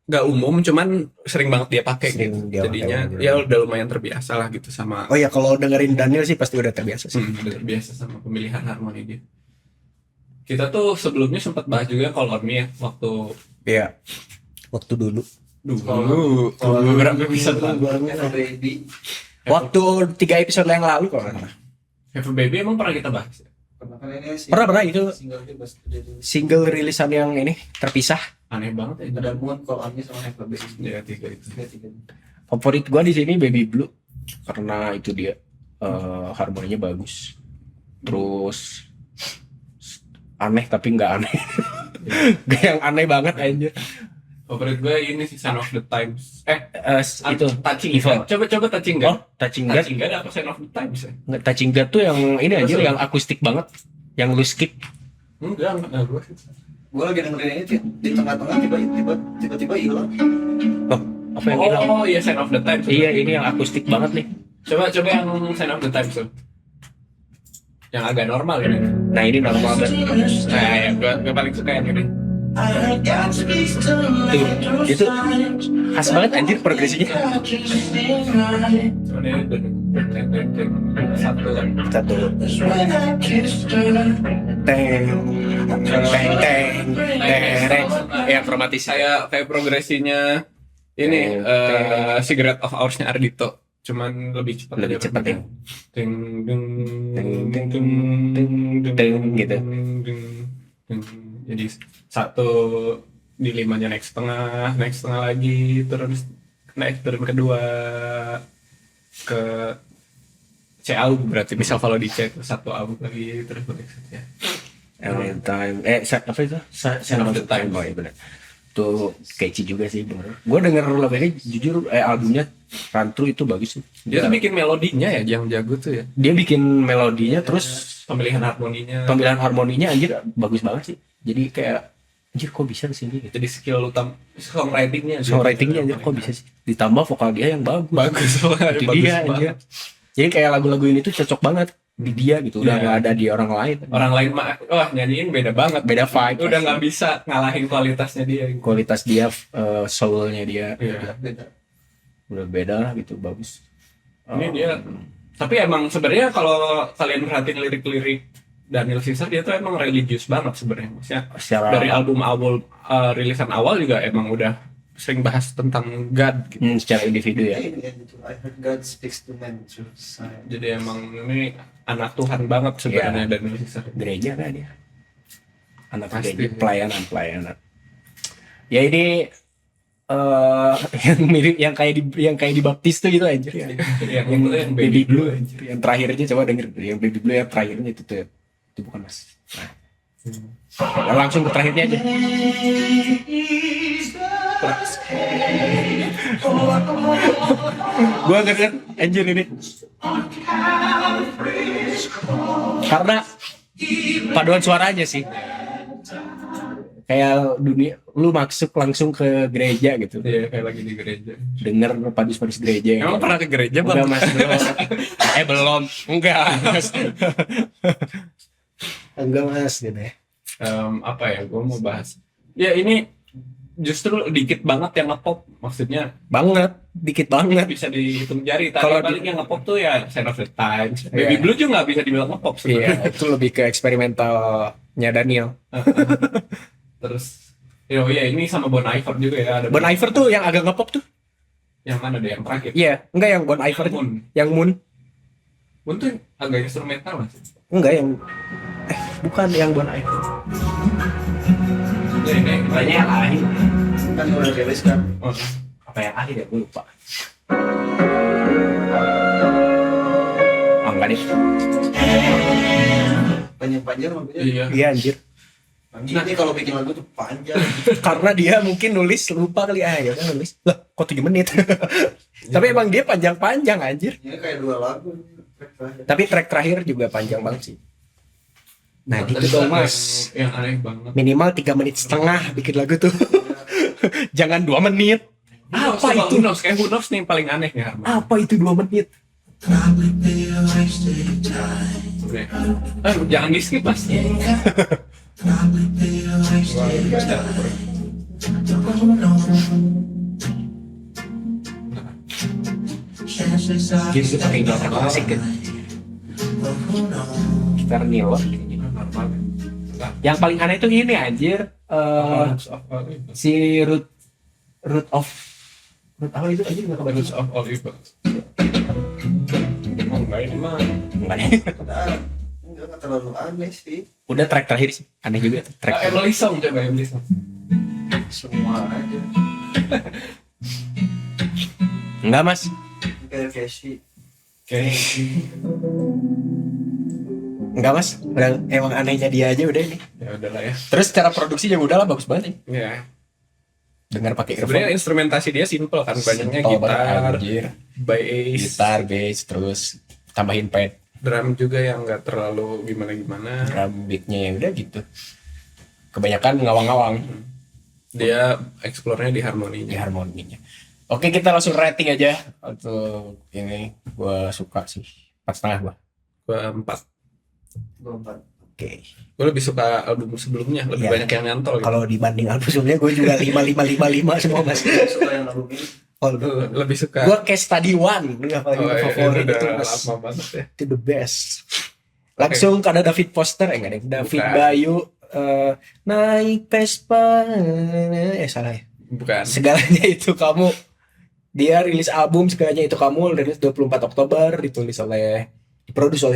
nggak umum, cuman sering banget dia pakai Sering gitu. dia Jadinya pakai. ya udah lumayan terbiasa lah gitu sama Oh ya kalau dengerin Daniel sih pasti udah terbiasa sih. udah terbiasa sama pemilihan harmoni dia. Kita tuh sebelumnya sempat bahas juga Color Me ya waktu Iya. Waktu dulu. beberapa episode lalu. Hello Baby. Waktu 3 episode yang lalu kalau nggak salah. Have a Baby emang pernah kita bahas ya? Pernah itu single dia bahas dia. single rilisan yang ini terpisah. Aneh banget ya. Ada Moon, Call On Me sama Hello Baby. Ya 3 itu. Tiga. Favorit gua di sini Baby Blue karena itu dia harmoninya bagus. Terus aneh tapi nggak aneh. Gak yang aneh banget anjir. Favorit gue ini sih Sign of the Times. Itu Touching Evil. God. Coba Touching God. Oh, Touching God. Touching God apa Sign of the Times ya? Nggak, Touching God tuh yang ini anjir Terus, yang akustik banget. Yang lu skip. Enggak gue. Gue lagi dengerin ini di tengah-tengah tiba-tiba hilang. Oh, apa yang hilang? Oh iya, Sign of the Times. Iya, ini yang akustik banget nih. Coba yang Sign of the Times tuh. Yang agak normal ini. Nah, ini normal banget. Nah, ya, gua paling suka yang ini. Tuh, itu khas banget anjir progresinya. Cuman ini satu kan. Satu. Teng, teng, teng, teng. Ya, kromatis. Kayak progresinya ini Cigarette of Hours-nya Ardhito. Cuman lebih cepat Lebih aja cepat ya. Ding ding Ding, ding ding, ding, ding, gitu. ding. Jadi satu di limanya naik setengah lagi, terus naik turun kedua ke C aug, berarti misal kalau di C itu satu aug lagi terus balik ya. Every time. Apa itu? Sign of the Times. Oh iya benar. Tuh catchy juga sih bener. Gue denger lagunya jujur albumnya Run Through itu bagus sih. Dia tuh bikin melodinya ya yang jago tuh ya. Dia bikin melodinya terus Pemilihan harmoninya. pemilihan harmoninya anjir bagus banget sih. Jadi kayak anjir kok bisa kesini gitu. Jadi skill utama songwritingnya. Songwritingnya anjir kok bisa sih. Ditambah vokal dia yang bagus. Bagus banget. Itu dia anjir. Jadi kayak lagu-lagu ini tuh cocok banget di dia gitu. Udah Iya. nggak ada di orang lain. Orang lain mah wah nyanyiin beda banget. Beda vibe. Udah nggak bisa ngalahin kualitasnya dia. Kualitas dia, soulnya dia Iya. udah beda lah gitu bagus. Ini dia. Tapi emang sebenarnya kalau kalian perhatiin lirik-lirik Daniel Caesar, dia tuh emang religius banget sebenarnya. Maksudnya Secara dari album awal rilisan awal juga emang udah sering bahas tentang God gitu. secara individu ya. Ini gitu. I heard God speaks to men through sign. Jadi emang ini anak Tuhan banget sebenarnya Daniel Caesar. Gereja kan dia. Anak Pasti. gereja pelayanan. Ya ini yang mirip yang kayak di baptis tuh gitu anjir ya. yang baby blue. Anjir. Yang terakhirnya coba denger yang baby blue yang terakhirnya itu tuh. Itu bukan Mas. Nah, langsung ke terakhirnya aja. Gua ngerti anjir ini. Karena paduan suaranya sih. Kayak dunia lu masuk langsung ke gereja gitu. Iya, kayak lagi di gereja. Denger padus-padus gereja. Emang pernah ke gereja, Enggak Bang? Mas, belum. Belum. Enggak Mas. Enggak Mas gitu ya. Apa ya, gue mau bahas ya ini justru dikit banget yang ngepop, maksudnya Banget, dikit banget. bisa dihitung jari. Kalau Paling yang ngepop tuh ya Sign of the Times. Iya. Baby Blue juga nggak bisa dibilang ngepop sebenarnya. Iya, itu lebih ke eksperimentalnya Daniel. Terus oh ya ini sama Bon Iver juga ya, ada Bon Iver tuh yang agak ngepop tuh. yang mana deh yang terakhir? Iya, enggak yang Bon Iver Moon. yang Moon. Moon tuh agak instrumental mas. Enggak yang bukan yang Bon Iver. Ya, ini Banyak yang lain. Kan udah rilis kan. oh, Apa yang akhir ya gue lupa. Oh, enggak deh. Panjang-panjang lagunya. iya. Iya anjir. Ini kalau bikin lagu tuh panjang. Karena dia mungkin nulis lupa kali ya udah nulis. Lah, kok 7 menit. Tapi emang dia panjang-panjang anjir. Ini kayak 2 lagu. Tapi track terakhir juga panjang banget sih. Nah, gitu Tadi dong ada Mas. yang aneh banget. Minimal 3 menit setengah bikin lagu tuh. Jangan 2 menit. Apa itu? Who Knows? Kayak Who Knows nih yang paling aneh nih Harman. Apa itu 2 menit? Udah. Jangan di skip mas. Jadi kita pakai gitar klasik kan. Gitar nilon. Normal. Yang paling aneh itu ini anjir. Si root of apa itu anjir nggak kebaca. Roots of all evil. Oh, enggak ini mah. Enggak deh. Enggak terlalu aneh sih. Udah track terakhir sih. Aneh juga tuh track. Emily Song coba Emily Song. Semua aja. Enggak Mas. Kayak Casey. Kayak Enggak Mas. Udah emang anehnya dia aja udah ini. ya udahlah ya. Terus cara produksi juga udah lah bagus banget nih. Ya. Dengar pakai Sebenarnya earphone. instrumentasi dia simple kan, banyaknya Simple banget, gitar, anjir. bass, Gitar, bass, terus tambahin pad, drum juga yang nggak terlalu gimana-gimana. drum beatnya ya udah gitu. Kebanyakan ngawang-ngawang Dia explore-nya di di harmoninya. harmoninya. Oke, kita langsung rating aja untuk ini. Gue suka sih 4,5 gue. Gue 4. Gua 4. Oke. Gue lebih suka album sebelumnya, lebih Iya. banyak yang nyantol gitu. Kalau dibanding album sebelumnya gue juga 5 semua mas. Suka yang album ini. Oh, Lebih suka. gue Case Study One, ini apa lagi iya, favorit itu itu udah mas. lama banget ya. Itu the best. Langsung ada David Foster, enggak deh. David Bukan. Bayu, naik Vespa, salah ya. Bukan. Segalanya itu kamu. Dia rilis album segalanya itu kamu, rilis 24 Oktober, diproduksi oleh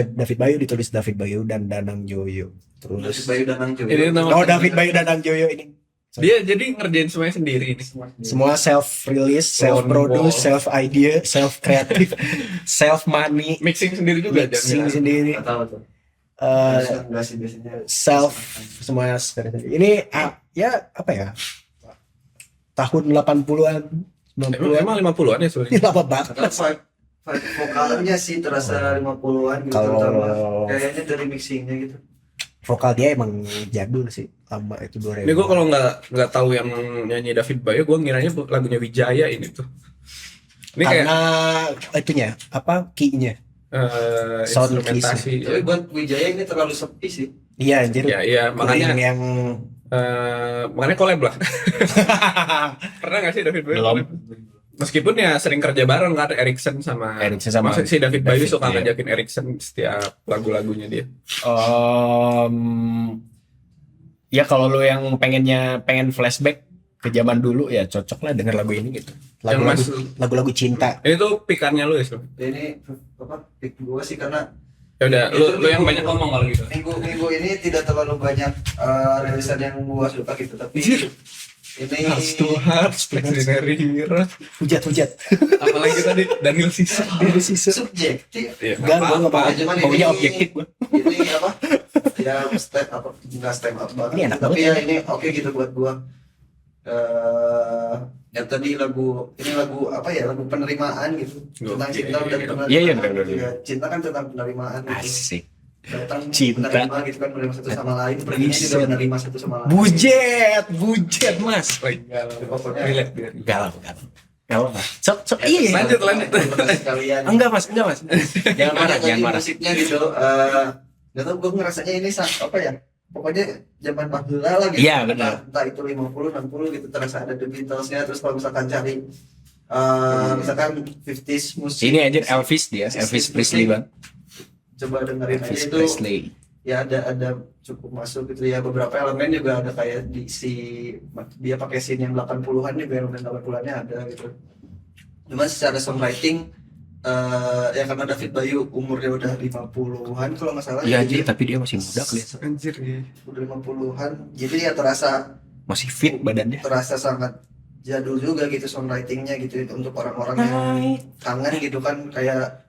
David Bayu, ditulis David Bayu dan Danang Joyo. David Terus Bayu dan Nang Joyo. Ini nama- oh David Bayu dan Danang Joyo ini Dia jadi ngerjain semuanya sendiri ini. semua self release, self produce, self idea, self creative, self money, Mixing sendiri juga mixing jangan. sendiri, Nggak tahu tuh. Enggak sih biasanya. self semua sendiri. Ini ya apa ya? Tahun 80-an, 90-an. Emang 50-an ya Ini sebenarnya. lama banget. Karena vibe vokalnya sih terasa 50-an gitu, Kalau- terutama kayaknya dari mixingnya gitu. Vokal dia emang jadul sih, lama itu 2000. Ini gue kalau nggak tahu yang nyanyi David Bayu, gue ngiranya lagunya Wijaya ini tuh. Ini kayak karena itunya apa key-nya. Sound instrumentasi. Tapi buat Wijaya ini terlalu sepi sih. Iya anjir. Ya, iya, makanya yang makanya collab lah. Pernah nggak sih David Bayu Belum. collab? Meskipun ya sering kerja bareng kan Erikson sama maksud si David Bayu David, suka iya. ngajakin Erikson setiap lagu-lagunya dia. Ya kalau lu yang pengen flashback ke zaman dulu ya cocok lah denger lagu ini gitu. Lagu-lagu cinta. Ini tuh pikannya lu ya, Sul? Ini apa pick gua sih karena Ya udah, Itu lu yang minggu- banyak ngomong kalau gitu. minggu ini tidak terlalu banyak rilisan yang gua suka gitu, tapi Anjir. ini Hearts to Hearts, Extraordinary Heroes, Hujat. apalagi tadi Daniel Caesar. Dia sisa. subjektif. Iya, Enggak, gua enggak mau. Cuman Maunya ini- objektif gua. Ini apa? Ya step apa? Enggak step up banget. Ini enak tapi banget. ya ini oke gitu buat gua. Yang tadi lagu apa ya, lagu penerimaan gitu tentang Oke. cinta dan penerimaan. Iya, benar. Ya, cinta kan tentang penerimaan gitu. Asik. Datang Cinta. menerima gitu kan, menerima satu sama lain, perginya juga Buset. menerima satu sama lain. Bujet mas. Pokoknya Relate dia. Galau. Mas. Sok iya. Lanjut. sekalian. Enggak mas. Jangan marah, Tadi jangan marah. musiknya gitu, nggak tahu gue ngerasanya ini apa ya, pokoknya zaman Baheula lah gitu. Iya, benar. Entah itu 50 60 gitu, terasa ada The Beatles-nya. Terus kalau misalkan cari misalkan 50s musik, Ini aja Elvis dia, Elvis Presley bang. coba dengerin aja Elvis itu, Presley. ya ada cukup masuk gitu ya. Beberapa elemen juga ada kayak dia pakai scene yang 80-an juga, elemen 80-annya ada gitu. Cuman secara songwriting ya karena David Bayu umurnya udah 50-an kalau nggak salah. Iya jadi anjir, tapi dia masih muda kelihatan. Anjir. Iya. udah 50-an, jadi ya terasa Masih fit badannya. sangat jadul juga gitu songwritingnya gitu, untuk orang-orang yang kangen gitu kan. Kayak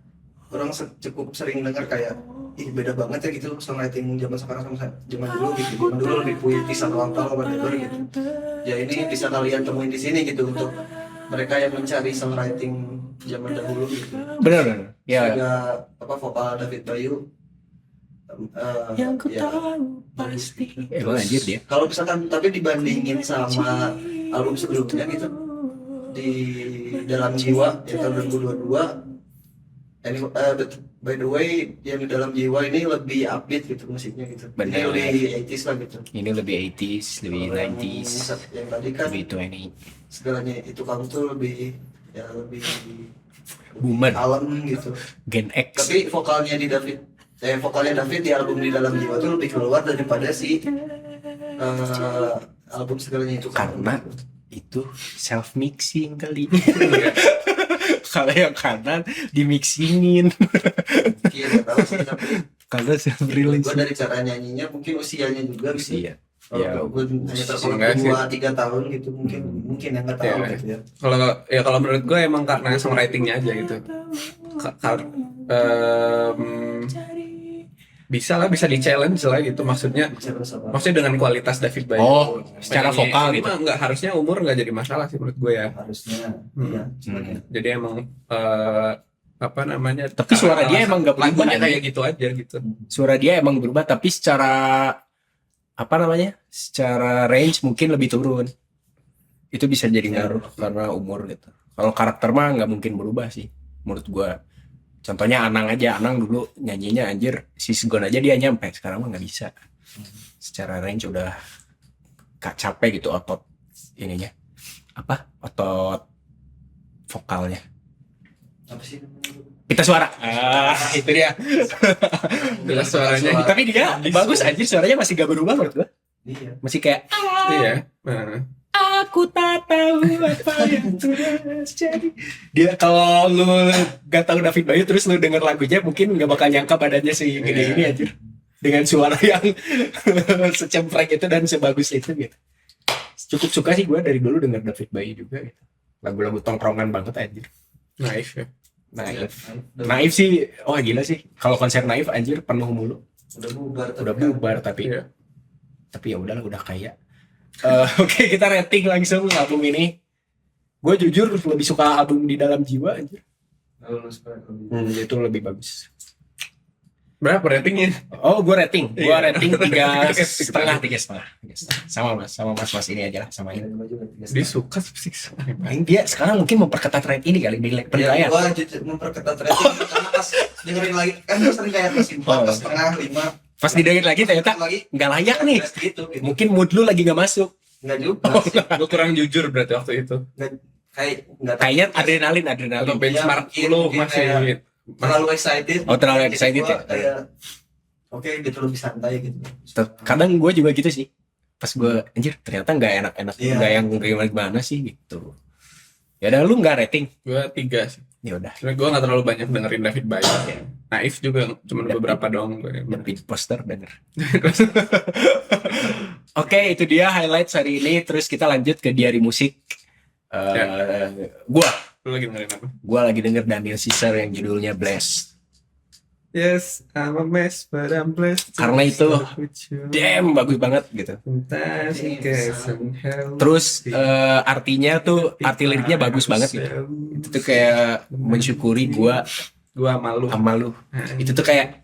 orang cukup sering dengar kayak beda banget ya gitu songwriting zaman sekarang sama zaman dulu gitu. Zaman dulu lebih puitis atau apa whatever gitu. Ya ini bisa kalian temuin di sini gitu untuk mereka yang mencari songwriting zaman dahulu gitu. Benar. Ya. Juga apa vokal David Bayu Yang ku ya, tahu pasti. bagus. Emang anjir dia. Kalau misalkan tapi dibandingin sama album sebelumnya gitu, di Dalam Jiwa yang tahun 2022, by the way yang di Dalam Jiwa ini lebih upbeat gitu musiknya gitu. Ini Benar. lebih 80s lah gitu. Ini lebih 80s, lebih Kalau 90s, yang tadi kan lebih 20. segalanya itu kamu tuh lebih Boomer, kalem gitu. Gen X. Tapi vokalnya David di album Di Dalam Jiwa tuh lebih keluar daripada si album segalanya itu Karena itu self mixing kali. Kalau yang kanan dimixingin. Iya, nggak tahu sih, tapi Karena self gue release. dari cara nyanyinya mungkin usianya juga gitu. Iya. Kalau Ya, gue hanya terpaut enggak sih. 2-3 tahun gitu, mungkin yang nggak tahu Iya. gitu ya. Kalau menurut gue emang karena songwritingnya aja gitu. Bisa di challenge lah gitu, maksudnya dengan kualitas David Bayu. Oh, secara Penyanyi vokal ini gitu. mah nggak, harusnya umur nggak jadi masalah sih menurut gue ya. Harusnya Hmm. iya, cuman ya. Jadi emang apa namanya? Tapi suara dia emang nggak berubah, lagunya anjing. kayak gitu aja gitu. Suara dia emang berubah tapi secara apa namanya? Secara range mungkin lebih turun. itu bisa jadi ngaruh karena umur gitu. Kalau karakter mah nggak mungkin berubah sih menurut gua. Contohnya Anang aja, Anang dulu nyanyinya anjir Sisgon aja dia nyampe, sekarang mah nggak bisa. Secara range udah capek gitu otot ininya. Apa? Otot vokalnya. Apa sih? Pita suara. Itu dia. Jelas suaranya. Tapi dia bagus anjir, suaranya masih gak berubah menurut gua. Iya. Masih kayak Iya. Nah. aku tak tahu apa yang terjadi. Dia kalau lu gak tahu David Bayu terus lu denger lagunya mungkin gak bakal nyangka badannya segede ini anjir. Dengan suara yang secempreng itu dan sebagus itu gitu. Cukup suka sih gue dari dulu denger David Bayu juga gitu. Lagu-lagu tongkrongan banget anjir. Naif ya. Naif sih, wah gila sih. Kalau konser Naif anjir penuh mulu. Udah bubar tapi Iya. ya udahlah udah kaya. Oke, kita rating langsung album ini. Gue jujur lebih suka album Di Dalam Jiwa anjir. Itu lebih bagus. Berapa ratingnya? Oh, gue rating Iya. 3,5. Sama mas ini aja lah, sama ini. Dia suka sih. Paling dia sekarang mungkin memperketat rate ini kali Iya, penilaian. gua jujur memperketat rating karena pas dengerin lagi kan gua sering kayak pas 4,5, 5. Pas didengerin lagi ternyata lagi nggak layak nih. gitu. Mungkin mood lu lagi nggak masuk. Enggak juga sih. Gue kurang jujur berarti waktu itu. Kayak enggak Kayaknya adrenalin. Atau benchmark mungkin- lu mungkin masih terlalu excited. Oh, terlalu Jadi excited gua ya? kayak, oke gitu lebih santai gitu. Kadang gue juga gitu sih. Pas gue anjir ternyata nggak enak-enak, Iya. nggak yang gimana sih gitu. Ya udah lu nggak rating. gue 3 sih. Ya udah. Soalnya gue gak terlalu banyak dengerin David Bayu. Naif juga cuma beberapa doang gue. David Poster denger. Oke, itu dia highlight hari ini. Terus kita lanjut ke diary musik. Lu lagi dengerin apa? Gua lagi denger Daniel Caesar yang judulnya Blessed. Yes, I'm a mess but I'm blessed. Karena itu, Damn, bagus banget gitu. Terus artinya tuh arti liriknya bagus banget gitu. Itu tuh kayak mensyukuri gua Gua malu. sama lu. Itu tuh kayak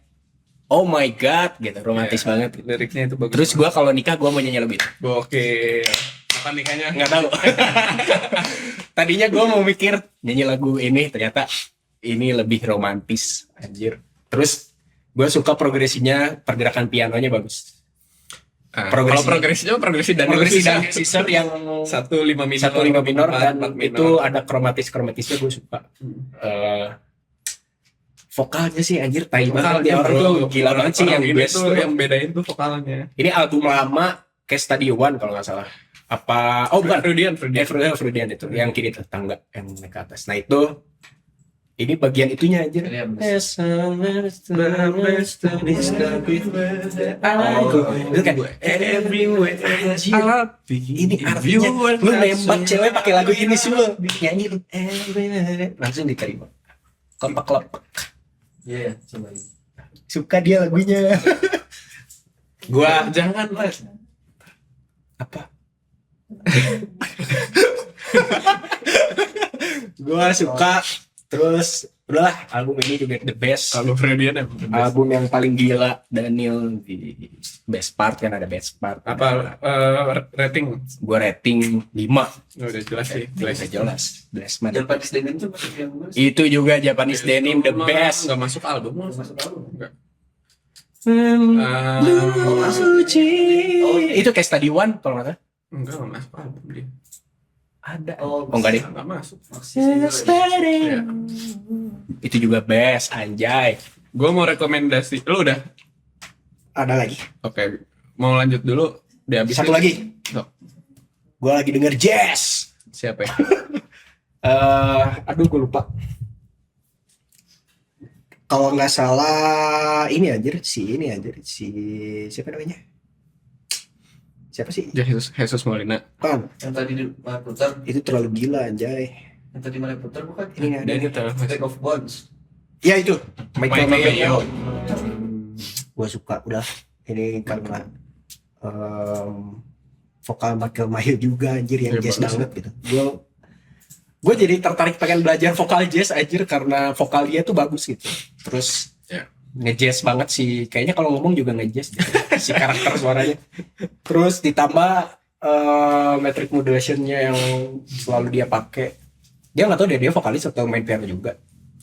oh my god gitu, romantis Iya. banget. Liriknya itu bagus. Terus gua kalau nikah gua mau nyanyi lagu itu. Oke. Kapan nikahnya? Nggak tahu. Tadinya gua mau mikir nyanyi lagu ini, ternyata ini lebih romantis anjir. Terus gue suka progresinya, pergerakan pianonya bagus. Kalau progresi Daniel Caesar yang 1/5 minor, 1/5 minor dan 4 itu ada kromatisnya gue suka. Vokalnya sih anjir tai banget dia orang tuh gila banget sih yang best tuh tuh. yang bedain tuh vokalnya. Ini album lama kayak Studio One kalau nggak salah. Apa? Oh bukan. Freudian itu yang kiri tuh tangga yang naik ke atas. Nah itu ini bagian itunya aja. Itu kan ini artinya lu nembak cewek pakai lagu ini semua nyanyi lu langsung diterima. Klop. Iya, coba. Suka dia lagunya. Gua Jangan lah. apa? Gua suka. Terus udahlah album ini juga the best. Kalau Freudian ya. Album yang paling gila Daniel di best part kan ada best part. Apa rating? Gua rating 5. Udah jelas sih. Udah jelas. Bless man. Japanese Denim tuh masuk yang mana sih? Itu juga Japanese Denim the best. Enggak masuk album. Masuk album. Enggak. Itu kayak Study One kalau nggak salah. Enggak masuk album dia. Ada. Oh, Enggak deh. Enggak masuk. Masih Itu juga best anjay. Gue mau rekomendasi. Lu udah? Ada lagi. Oke. Mau lanjut dulu. Dihabisin. Satu lagi. Sok. Gua lagi denger jazz. Siapa ya? Aduh gue lupa. Kalau nggak salah ini anjir si siapa namanya? Siapa sih? Jesus Molina. Kan yang tadi di mana putar, itu terlalu gila anjay. yang tadi mana putar bukan? Ini ada. Dia tahu. Take of Bones. Ya itu Michael Mayo. Mayo. Gue suka udah ini karena vokal Michael Mayo juga anjir yang Iya, jazz bagus. banget gitu. Gue jadi tertarik pengen belajar vokal jazz anjir karena vokal dia tuh bagus gitu. Terus Ya. ngejazz banget sih. Kayaknya kalau ngomong juga ngejazz gitu. Si karakter suaranya. Terus ditambah metric modulationnya yang selalu dia pakai. Dia nggak tahu dia vokalis atau main piano juga.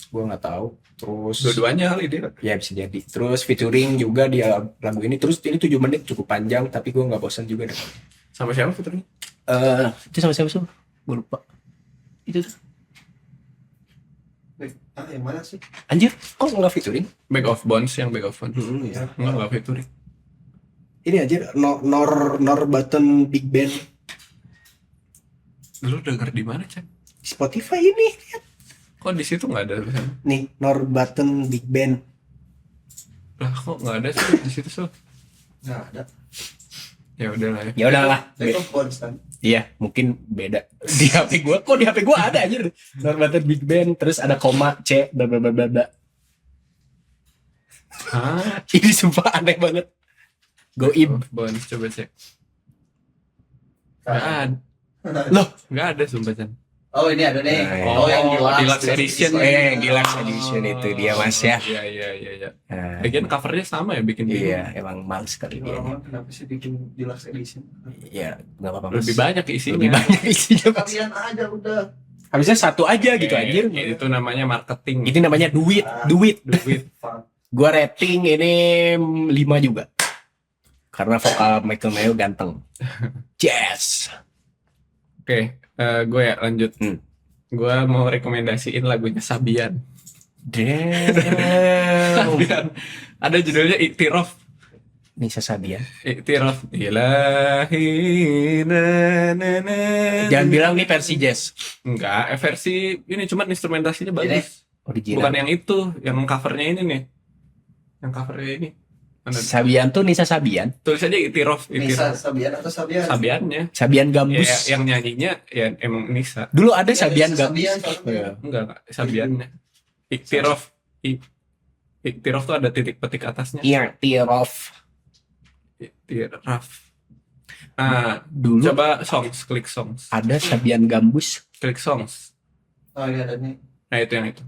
Gue nggak tahu. Terus Dua-duanya kali dia. ya bisa jadi. Terus featuring juga dia lagu ini. Terus ini 7 menit cukup panjang, tapi gue nggak bosan juga deh. Sama siapa fiturnya? Itu sama siapa sih? Gue lupa. Itu tuh. Yang mana sih? Anjir, kok nggak featuring? Back of Bones, yang Back of Bones. Ya. Nggak featuring. Ini aja Nor Button Big Band Lu denger di mana, Chan? Spotify ini. Kok di situ nggak ada tulisannya? Nih, Nor Button Big Band. Lah kok nggak ada sih di situ so? Nggak ada. Ya udahlah ya. Ya udahlah. Back of Bones kan. Iya, mungkin beda. Di HP gua, kok di HP gua ada aja Nor Button Big Band, terus ada koma C bla bla bla bla bla. Hah? Ini sumpah aneh banget. Goib. Bones coba cek. Nggak ada. Loh, Nggak ada sumpah, Chan. Oh ini ada nih. Oh, yang Deluxe Edition. yang Deluxe Edition itu dia Mas ya. Iya. Nah, Lagian covernya sama ya bikin bingung. iya, emang males sekali dia. Orang kenapa sih bikin deluxe edition? Iya, enggak apa-apa Mas. Lebih banyak isinya. Lebih banyak isinya Mas. Kalian aja udah. Habisnya satu aja gitu anjir. Itu namanya marketing. Ini namanya duit. duit. Gua rating ini 5 juga. Karena vokal Michael Mayo ganteng. Yes. Oke, gue ya lanjut. Gue mau rekomendasiin lagunya Sabian. Damn. Sabian. Ada judulnya Iktiraf. Nisa Sabian. Iktiraf. Ilahi na na na. Jangan bilang nih versi jazz. Enggak, versi ini cuman instrumentasinya bagus. Original. Bukan yang itu, yang covernya ini nih. Yang covernya ini. Mana? Sabian tuh Nisa Sabian. Tulis aja Iktiraf. Nisa Sabian atau Sabian? Sabiannya. Sabian Ya, Gambus. yang nyanyinya ya emang Nisa. Dulu ada Iya, Sabian Nisa Gambus. Sabian, soalnya. Iya. Enggak, Sabiannya. Iktiraf. Iktiraf tuh ada titik petik atasnya. Irtiraf. Iktiraf. Nah, Dulu coba songs, klik songs. ada Sabian Gambus. Klik songs. Oh ini ada nih. Nah, itu yang itu.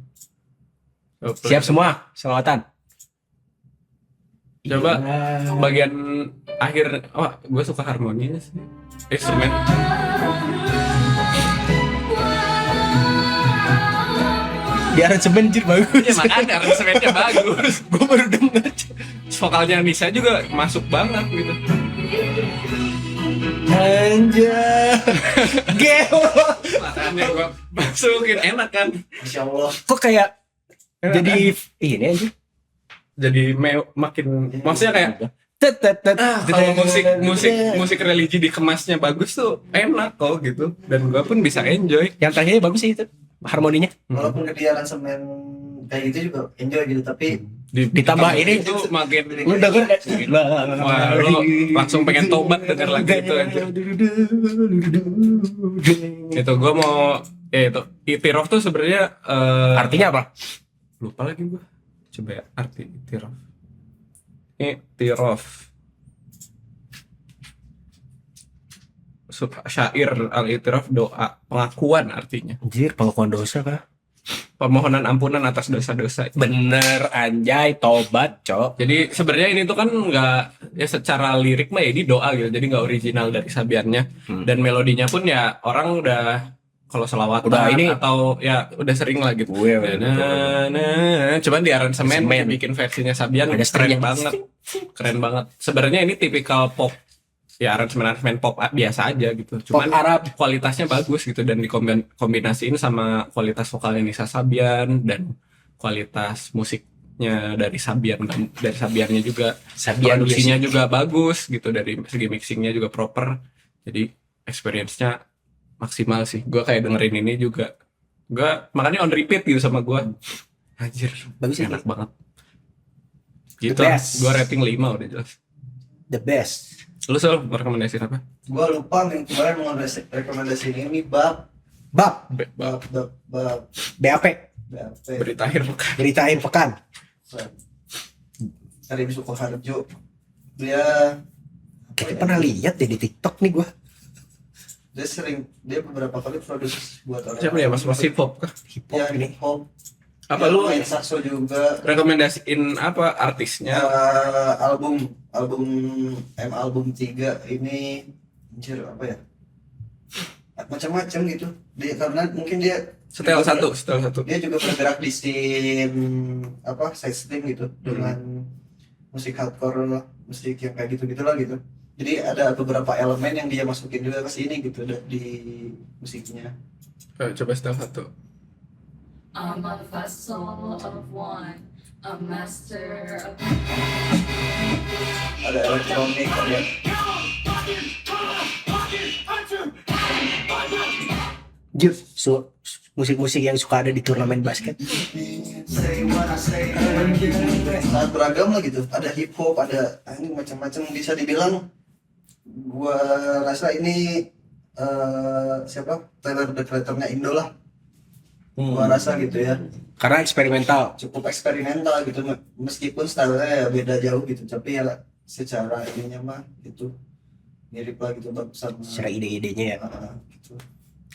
Coba play. Siap semua, selawatan. Coba Iya. bagian akhir, gue suka harmoninya sih. Instrumen. Di aransemen jir bagus. Ya makanya aransemennya bagus. Gue baru denger. Vokalnya Nisa juga masuk banget gitu. Anjay. Geo. Makanya gue masukin enak kan. Insya Allah. Kok kayak Enak jadi ini aja. Jadi makin maksudnya kayak kalau musik religi dikemasnya bagus tuh enak kok gitu, dan gua pun bisa enjoy. Yang terakhirnya bagus sih itu harmoninya. Walaupun dia aransemen kayak gitu juga enjoy gitu, tapi Ditambah ini itu makin lu denger gak? wah, lu langsung pengen tobat denger lagu itu aja. Itu gua mau itu Iktiraf tuh sebenarnya Artinya apa? lupa lagi gua. Coba ya arti Iktiraf. Iktiraf. Syair al-Iktiraf, doa pengakuan artinya. Anjir, pengakuan dosa kah? Permohonan ampunan atas dosa-dosa. Bener anjay, tobat, cok. Jadi sebenarnya ini tuh kan nggak ya secara lirik mah ya ini doa gitu. Jadi nggak original dari Sabiannya. Dan melodinya pun ya orang udah kalau selawatan Udah ini- atau ya udah sering lah gitu. Gue Cuman di aransemen Aransemen. bikin versinya Sabian Ada keren stringnya. banget. Keren banget. Sebenarnya ini tipikal pop. Ya aransemen pop biasa aja gitu. pop Cuman Arab. kualitasnya bagus gitu dan dikombinasiin sama kualitas vokalnya Nisa Sabian dan kualitas musiknya dari Sabiannya juga. Sabian Produksinya juga bagus gitu, dari segi mixingnya juga proper. Jadi experience-nya maksimal sih. Gue kayak dengerin ini juga. Gue makanya on repeat gitu sama gue. Anjir, Bagus ya, enak banget. Gitu. The best. Gue rating 5 udah jelas. The best. Lu Sol, mau rekomendasiin apa? gua lupa yang kemarin mau rekomendasi ini bab Bab, BAP, Berita akhir pekan. berita akhir pekan. Dari Sukoharjo. Dia Kayak pernah lihat deh di TikTok nih gua. dia beberapa kali produksi buat orang. Siapa ya, Mas hip hop kah? Hip hop Ya, ini. hip hop. Apa Dia lu main saxo juga. rekomendasiin apa artisnya? album 3 ini anjir apa ya, macam-macam gitu dia, karena mungkin dia Setel satu. dia juga bergerak di scene apa side stream gitu dengan musik hardcore, musik yang kayak gitu gitulah gitu. Jadi ada beberapa elemen yang dia masukin juga ke sini gitu di musiknya. Coba setel satu. I'm a vessel of one, a master of Ada elektronik, ada Jir, musik-musik yang suka ada di turnamen basket. sangat beragam lah gitu. Ada hip hop, ada ini macam-macam, bisa dibilang gua rasa ini siapa Tyler the Creator-nya Indo lah. Gua rasa gitu ya. Karena eksperimental. Cukup eksperimental gitu, meskipun stylenya ya beda jauh gitu, tapi ya secara ininya mah itu mirip lah gitu sama Secara ide-idenya ya. gitu.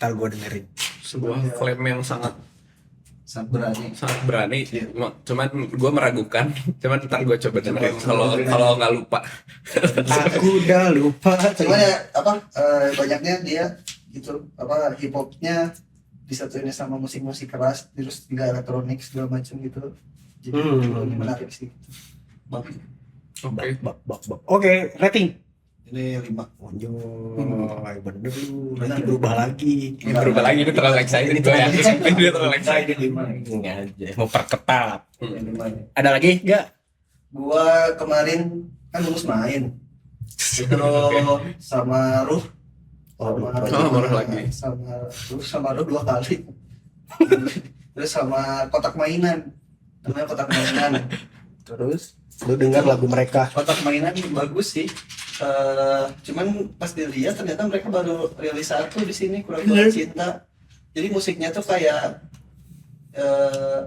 Ntar gue dengerin. Sebuah klaim yang sangat Sangat berani. berani. Iya. Cuman gue meragukan. Cuman ntar gue coba dengerin kalau nggak lupa. Aku udah lupa. Cuman ya apa banyaknya dia gitu apa hip hopnya disatuin sama musik-musik keras, terus juga elektronik segala macam gitu. Jadi ini menarik sih. Bang, Oke. Oke, rating. ini 5. Anjoy, bener lu. Nanti berubah lagi. Ini berubah lagi, ini terlalu excited gue ya. Ini terlalu excited. Ini aja, mau perketat. Ini 5. Ada lagi nggak? Gua kemarin kan lulus main. Itu sama Ruh. Ruh lagi. Sama Ruh 2 kali. Terus sama kotak mainan. Namanya kotak mainan. Terus lu dengar lagu mereka. Kotak mainan bagus sih. Cuman pas dilihat ternyata mereka baru rilis satu di sini, kurang cinta. Jadi musiknya tuh kayak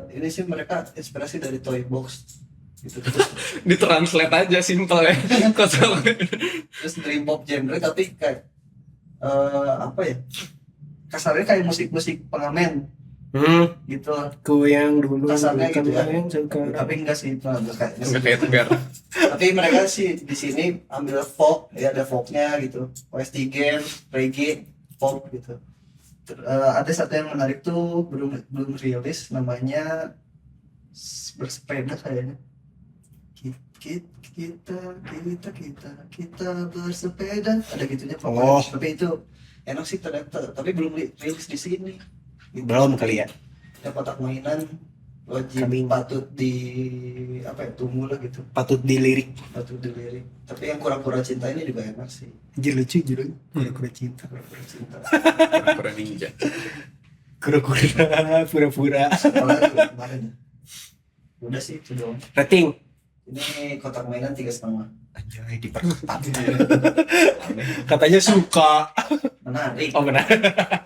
ini sih mereka inspirasi dari Toy Box gitu. Ditranslate aja simple ya. Terus dream pop genre tapi kayak apa ya? Kasarnya kayak musik-musik pengamen gitu. Ku yang dulu Kasarnya gitu ya. yang sekarang. Tapi enggak sih itu Nggak kayak Tegar. Tapi mereka sih di sini ambil folk, ya ada folknya gitu, OST game, reggae, folk gitu. Ada satu yang menarik tuh belum rilis, namanya bersepeda kayaknya. Kita bersepeda, ada gitunya pokoknya. Oh. Tapi itu enak sih ternyata, tapi belum rilis di sini. Gitu. Belum kali ya. Ya kotak mainan wajib Kami- patut di apa ya tunggu lah gitu, Patut dilirik. patut dilirik. Tapi yang kura-kura cinta ini juga enak sih, Anjir lucu judulnya. Kura-kura cinta. kura-kura cinta. Kura ninja. Kura-kura pura-pura. Apalagi kemarin ya? Udah sih itu doang. Rating. Ini kotak mainan 3,5. Anjay diperketat. Katanya suka. Menarik. Oh benar.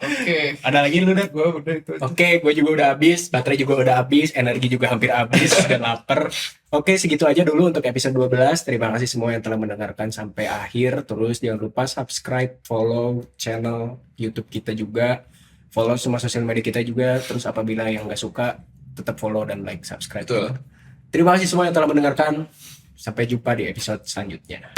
Oke. Ada lagi lu, Dad? Gue udah itu aja. Oke, gue juga udah habis, baterai juga udah habis, energi juga hampir habis, dan lapar. Oke, segitu aja dulu untuk episode 12. Terima kasih semua yang telah mendengarkan sampai akhir. Terus jangan lupa subscribe, follow channel YouTube kita juga, follow semua sosial media kita juga. Terus apabila yang nggak suka, tetap follow dan like, subscribe. Betul. Terima kasih semua yang telah mendengarkan. Sampai jumpa di episode selanjutnya.